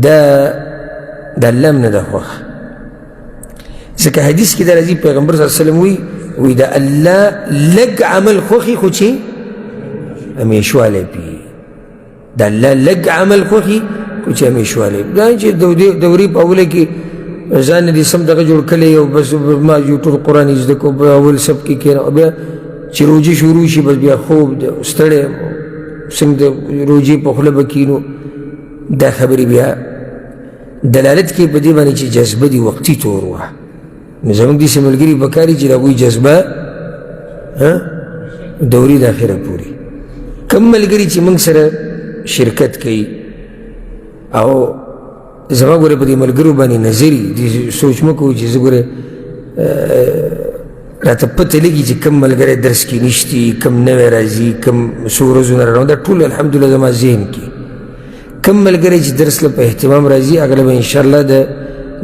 Speaker 1: دا د الله هم نه ده خوښه، ځکه حدیث کې دا راځي پیغمبر صلی الله علیه وسلم وی د الله لږ عمل خوښي خو چې همیشوالی پي، د الله لږ عمل خوښي خو چې همیشوالی پي. دا چې دورې په اوله کې ځان دې سم دغه جوړ کړی او بس ما یو ټول قرآن یې زده کړو، په اول صف کې کښېنه، بیا چې روجې شروع شي بس بیا خوب دی، ستړی څنګه د روجې په خوله به کښېنو. دا خبرې بیا دلالت کوي په دې باندې چې جذبه دې وقتي طور وه. نو زموږ داسې ملګري پکار دي چې د هغوی جذبه دورې د اخره پورې. کم ملګري چې موږ سره شرکت کوي او زما ګوره په دې ملګرو باندې نظري دې سوچ مه کوو چې زه ګوره راته پته لګي چې کم ملګری درس کې نشتي، کم نوی راځي، کم څو ورځو نه راروان، دا ټول الحمدلله زما ذهن کې. کم ملګری چې درس له په اهتمام راځي هغه له به انشاءالله د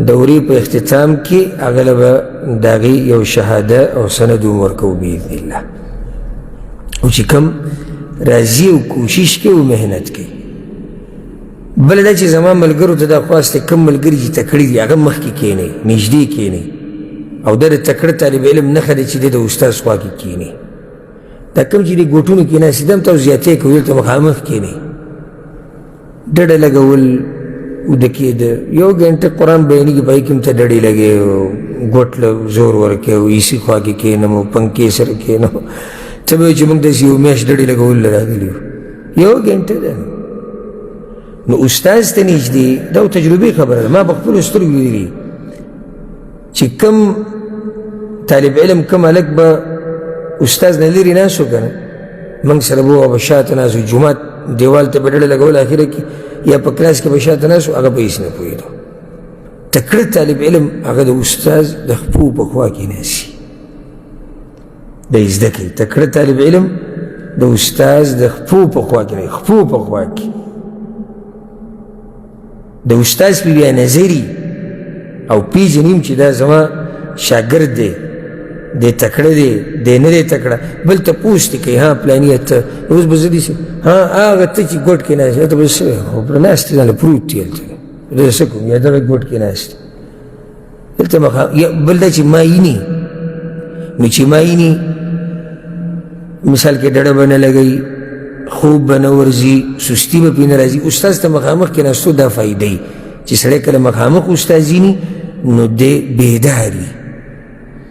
Speaker 1: دورې په اختتام کې هغه له به د هغې یو شهاده او سند هم ورکوو باذن الله. او چې کم راځي او کوشش کوي او محنت کوي. بله دا چې زما ملګرو ته دا خواست دی، کم ملګري چې تکړه دي هغه مخکې کښېنئ، نږدې کښېنئ، او دا د تکړه طالب علم نښه ده چې دی د استاذ خوا کې کښېنئ. دا کم چې دی ګوټونو کې ناستې دا هم تاسو زیاتی کوئ، دلته مخامخ کښېنئ، ډډه لګول وده کېده، 1 ګنټه قرآن بیانېږي په هغې کې هم ته ډډې لګې او ګوټ له زور ورکوې او ایسي خوا کې کښېنم او پنکې سره کښېنم. ته به وایې چې موږ داسې یو میاشت ډډې لګولو له راغلي یو 1 ګنټه ده. نو استاذ ته نږدې دا تجربې خبره ده، ما په خپلو سترګو لیدلي چې کم طالب علم کم هلک به استاذ نه لرې ناست و که نه، موږ سره به به شاته ناست و، جومات دیوال ته به ډډه لګول اخره کې یا په کلاس کې به شاته ناست و، هغه به هېڅ نه پوهېدو. تکړه طالب علم هغه د استاذ د خپو په خوا کې ناستي، دا یې زده کوي. تکړه طالب علم د استاذ د خپو په خوا کې نه، خپو په خوا کې د استاذ پې بیا نظري او پیژنیم چې دا زما شاګرد دی، دی تکړه دی، دی نه دی تکړه. بل تپوس دې کوي ها پلاني ته اوس به زه دې ها هغه ته چې ګوټ کې ناست ته به څه ناست دی هلته پروت دی، هلته زه څه کوم یا دغه ګوټ کې ناست دلته بل دا چې مایني. نو چې مایني مثال کې ډډه به نه لګوي، خوب به نه ورځي، سستي به پې نه راځي. استاذ ته مخامخ کېناستو دا فایده وي چې سړی کله مخامخ استاذ ویني نو دی بیدار وي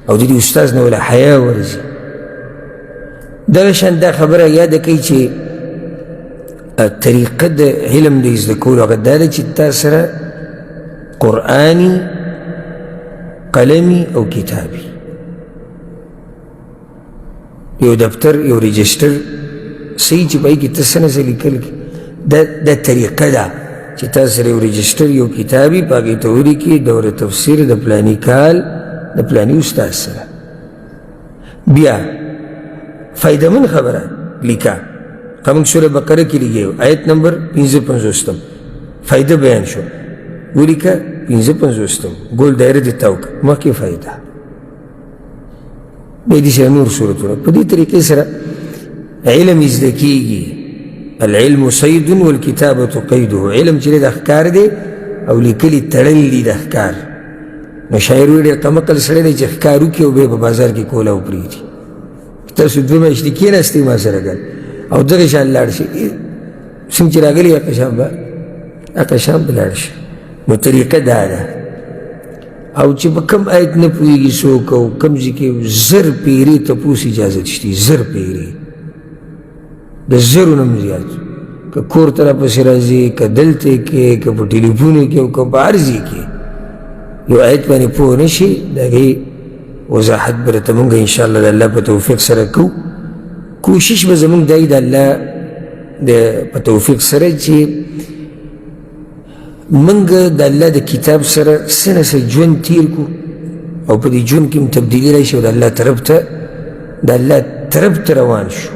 Speaker 1: او د دې استاذ نه ولا حیا ورځي. دغه شان دا خبره یاده کوي چې طریقه د علم د زده کولو هغه دا ده چې تا سره قرآني، قلمي او کتابي یو دفتر یو رجسټر صحیح چې پای کې ته څه نه څه لیکل کې دا طریقه ده چې تاسو سره یو رجسټر یو کتاب وي په هغې ته ولیکي دوره تفسیر د فلاني کال د فلاني استاد سره بیا فایدهمند خبره لیکه که موږ سوره بقره کې لیکو آیت نمبر 55 فایده بیان شو ولیکه 55 ګول دایره دې تاو کړه مخکې فایده بیا دې سره نور صورتونه په دې طریقې سره علم زده کېږي العلم صید والکتابة قیده علم چې د احکار دی او لیکلي تړل دي د احکار نو شاعر وایي ډېر کمعقل سړی دی چې احکار وکړي او بیا په بازار کې کوله وپرېږدي تاسو 2 میاشتې کېناستئ ما سره ګل او دغه شان لاړ شي څنګه چې راغلي هغه شان به لاړ شي نو طریقه دا ده او چې په کوم آیت نه پوهېږي څوک او کوم ځای کې زر پیرې تپوس اجازت شته زر پیرې د زرو نه هم زیات که کور ته راپسې راځي که دلته کې که په ټلیفون کې او که په هر ځای کې یو آیت باندې پوه نه شي د هغې وضاحت به راته مونږ انشاءالله د الله په توفیق سره کوو کوشش به زمونږ دا د الله په توفیق سره چې مونږ د الله د کتاب سره څه نه څه ژوند تیر کړو او په دې ژوند کې هم تبدیلي راشي او د الله طرف ته روان شو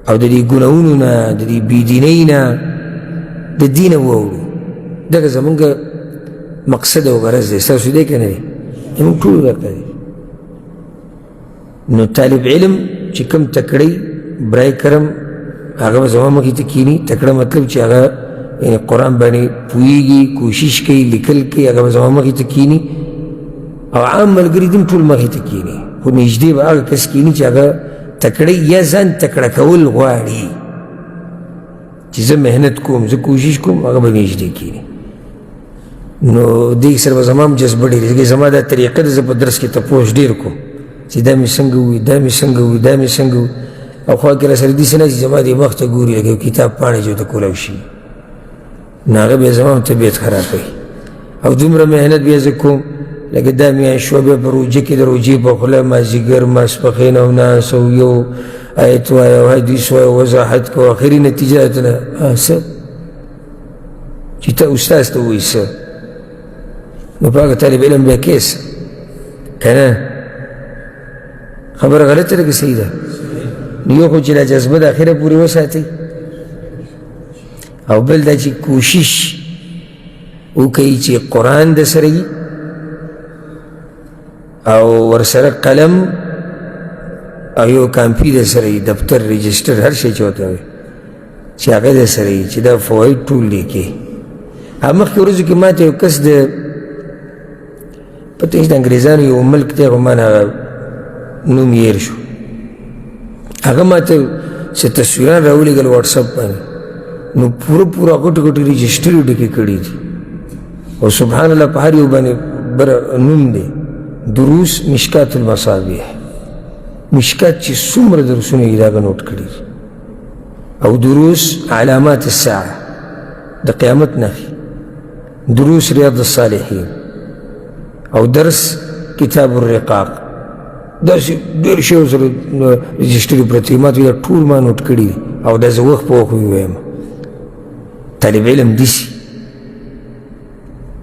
Speaker 1: او د دې ګناهونو نه د دې بېدینۍ نه د دینه واوړو دغه زمونږ مقصد او غرض دی ستاسو دی که نه دی زمونږ ټولو دغه دی نو طالب علم چې کوم تکړی برای کرم هغه به زما مخې ته کښېني تکړه مطلب چې هغه یعنې قرآن باندې پوهېږي کوشش کوي لیکل کوي هغه به زما مخې ته کښېني او عام ملګري دي هم ټول مخې ته کښېني خو نږدې به هغه کس کښېني چې هغه تکړی یا ځان تکړه کول غواړي چې زه محنت کوم زه کوشش کوم هغه به نږدې کښېني نو دې سره به زما هم جذبه ډېرې ځکه زما دا طریقه ده زه په درس کې تپوس ډېر کوم چې دا مې څنګه ووي دا مې څنګه ووي دا مې څنګه ووي او خوا کې راسره داسې نه چې زما دې مخ ته ګوري لکه یو کتاب پاڼې چې ورته کولاو شي نو هغه بیا زما هم طبیعت خرابوي او دومره محنت بیا زه کوم لکه دا میاشت شوه بیا په روژه کې د روژې په خوله مازدیګر ماسپښین او ناس او یو آیت وایه او حدیث وایه وضاحت کوه اخري نتیجه ته څه چې ته استاذ ته ووایي څه نو په هغه طالب علم بیا کې څه که نه خبره غلطه ده که صحیح ده نو یو خو چې دا جذبه د اخره پورې وساتئ او بل دا چې کوشش وکړئ چې قرآن د سره وي او ورسره قلم او یو کامپي د سره وي دفتر رجسټر هر شی چې ورته وایي چې هغه د سره وي چې دا فواید ټول لیکې مخکې ورځو کې ما ته یو کس د پته نشته انګریزانو یو ملک دی خو ما نه نوم یې هېر شو هغه ما ته څه تصویران راولېږل واټساپ باندې نو پوره غټ رجسټر یې ډکې کړي دي او سبحان الله په هر یو باندې نوم دی دروس مشکات المصابیح مشکات چې څومره درسونه یې داغه نوټ کړي دي او دروس علامات الساعه د قیامت نښې دروس ریاض الصالحین او درس کتاب الرقاق داسې ډېر شی ورسره رجسټري پرتې ما ته دا ټول ما نوټ کړي دي او دا زه وخت په وخت ووایم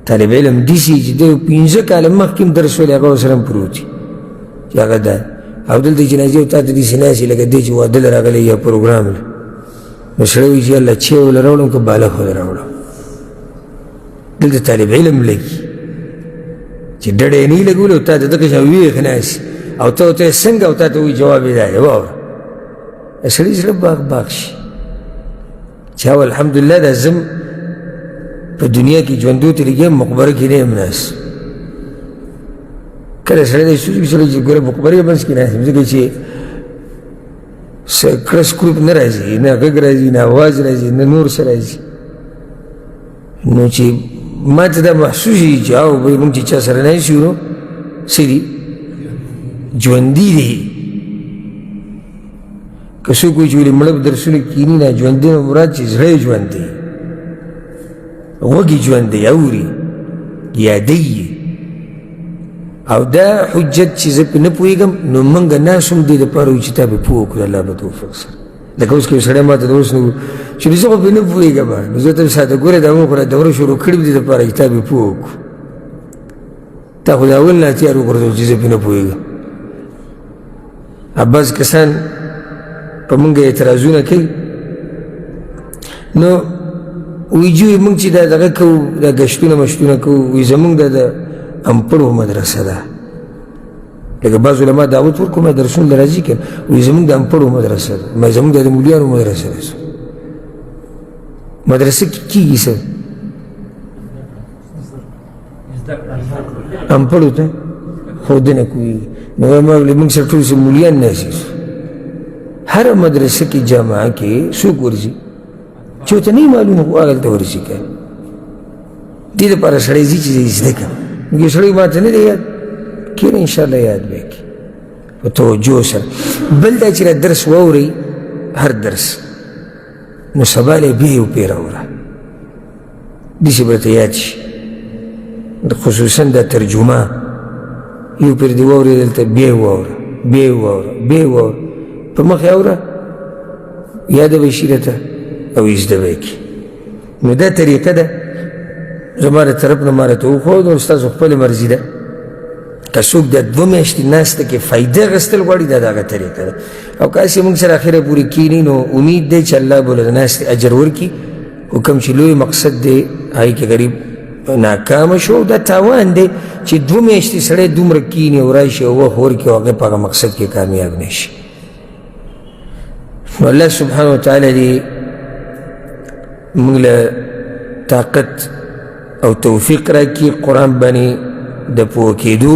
Speaker 1: طالب علم داسې چې د 15 کاله مخکې هم درس ویلی هغه ورسره هم پروت وي چې هغه دا او دلته جنازې او تا ته داسې ناست لکه دی چې واده له راغلی یا پروګرام له نو سړی وایي چې یالله چی وله راوړم که بالغ وله راوړم دلته طالب علم لګي چې ډډه یې نه وي لګولې او تا ته دغه شان ویښ ناست او ته ورته څنګه او تا ته وایي جواب یې دا دی واوره سړي زړه باغ شي چې او الحمدلله دا زم په دنیا کې ژوندو ته لګیم مقبره کې نه یم ناست کله سړی دی سوچ سړی چې ګوره مقبرې منځ کې ناست یم ځکه چې کړس کړوپ نه راځي نه غږ راځي نه اواز راځي نه نور څه راځي نو چې ما ته دا محسوس شي چې او بھائی مونږ چې چا سره ناست یو نو څه دي ژوندي دي که څوک وایي چې ولې مړه په درسونه کښېني نه ژوندي نه مراد چې زړه یې ژوند دی غوږ یې ژوند دی اوري یادوي او دا حجت چې زه پې نه پوهېږم نو موږ ناس هم دې دپاره وي چې تا پې پوه کړو الله به توفیق سره لکه اوس که یو سړی ما ته د اوس نو چې زه خو پې نه پوهېږم نو زه ته ساده ګورې دا موږ خو را دوره شروع کړې دې دپاره چې تا پې پوه وکړو تا خو د اول نه تیار وګرځو چې زه پې نه پوهېږم بعض کسان په موږ اعتراضونه کوي نو وایي جوی موږ چې دا دغه کوو دا ګشتونه مشتونه کوو وایي زموږ دا د امپړو مدرسه ده لکه بعض علما دعوت ورکړو ما درسونه له راځي که وایي زموږ د امپړو مدرسه ده ما زموږ د مولیانو مدرسه ده مدرسه کېږي څه امپړو ته ښودنه کوي نو ما ویلې موږ سره ټول مولیان ناست هره مدرسه کې جامعه کې څوک ورځي چې ورته نه وي معلومه خو هغلته ورځي که دې دپاره سړی ځي چې زده کړم یو سړی ما ته نه دی یاد کښېنه انشاءالله یاد به یې کړي په توجه سره بل دا چې را درس واورئ هر درس نو سبا له بیا یو پې راوړه داسې به درته یاد شي خصوصا دا ترجمه یو پیر دې واورې دلته بیا یې واوره بیا یې واوره بیا یې واوره په مخ یې اوره یاده به شي راته او یې زده به یې کړي نو دا طریقه ده زما د طرف نه ما راته وښود نو ستاسو خپلې مرضي ده که څوک دا 2 میاشتې ناسته کې فایده اخیستل غواړي دا د هغه طریقه ده او که هسې موږ سره اخره پورې کښېني نو امید دی چې الله به له د ناستې اجر ورکړي خو کوم چې لوی مقصد دی هغې کې غریب ناکامه شو دا تاوان دی چې 2 میاشتې سړی دومره کښېني او راشي او وخت ورکړي او هغه په هغه مقصد کې کامیاب نه شي نو الله سبحانه وتعالی دې موږ له طاقت او توفیق راکړي قرآن باندې د پوه کېدو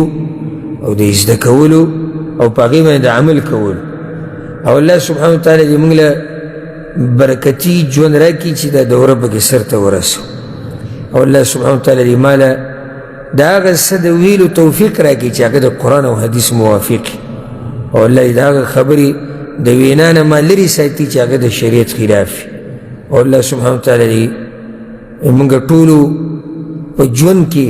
Speaker 1: او د زده کولو او په هغې باندې د عمل کولو او الله سبحانه وتعالی دې موږ له برکتي ژوند راکړي چې دا دوره پکې سر ته ورسو او الله سبحانه وتعالی دې ما له د هغه څه د ویلو توفیق راکړي چې هغه د قرآن او حدیث موافق او الله دې د هغه خبرې د وینا نه ما لرې ساتي چې هغه د شریعت خلاف او الله سبحانه وتعالی دې موږ ټولو په ژوند کې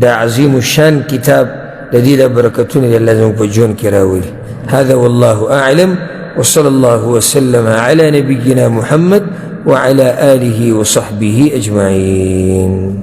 Speaker 1: دا عظیم الشان کتاب د دې د برکتونه دې الله زموږ په ژوند کې راولي هذا والله اعلم وصلى الله وسلم على نبينا محمد وعلى آله وصحبه أجمعين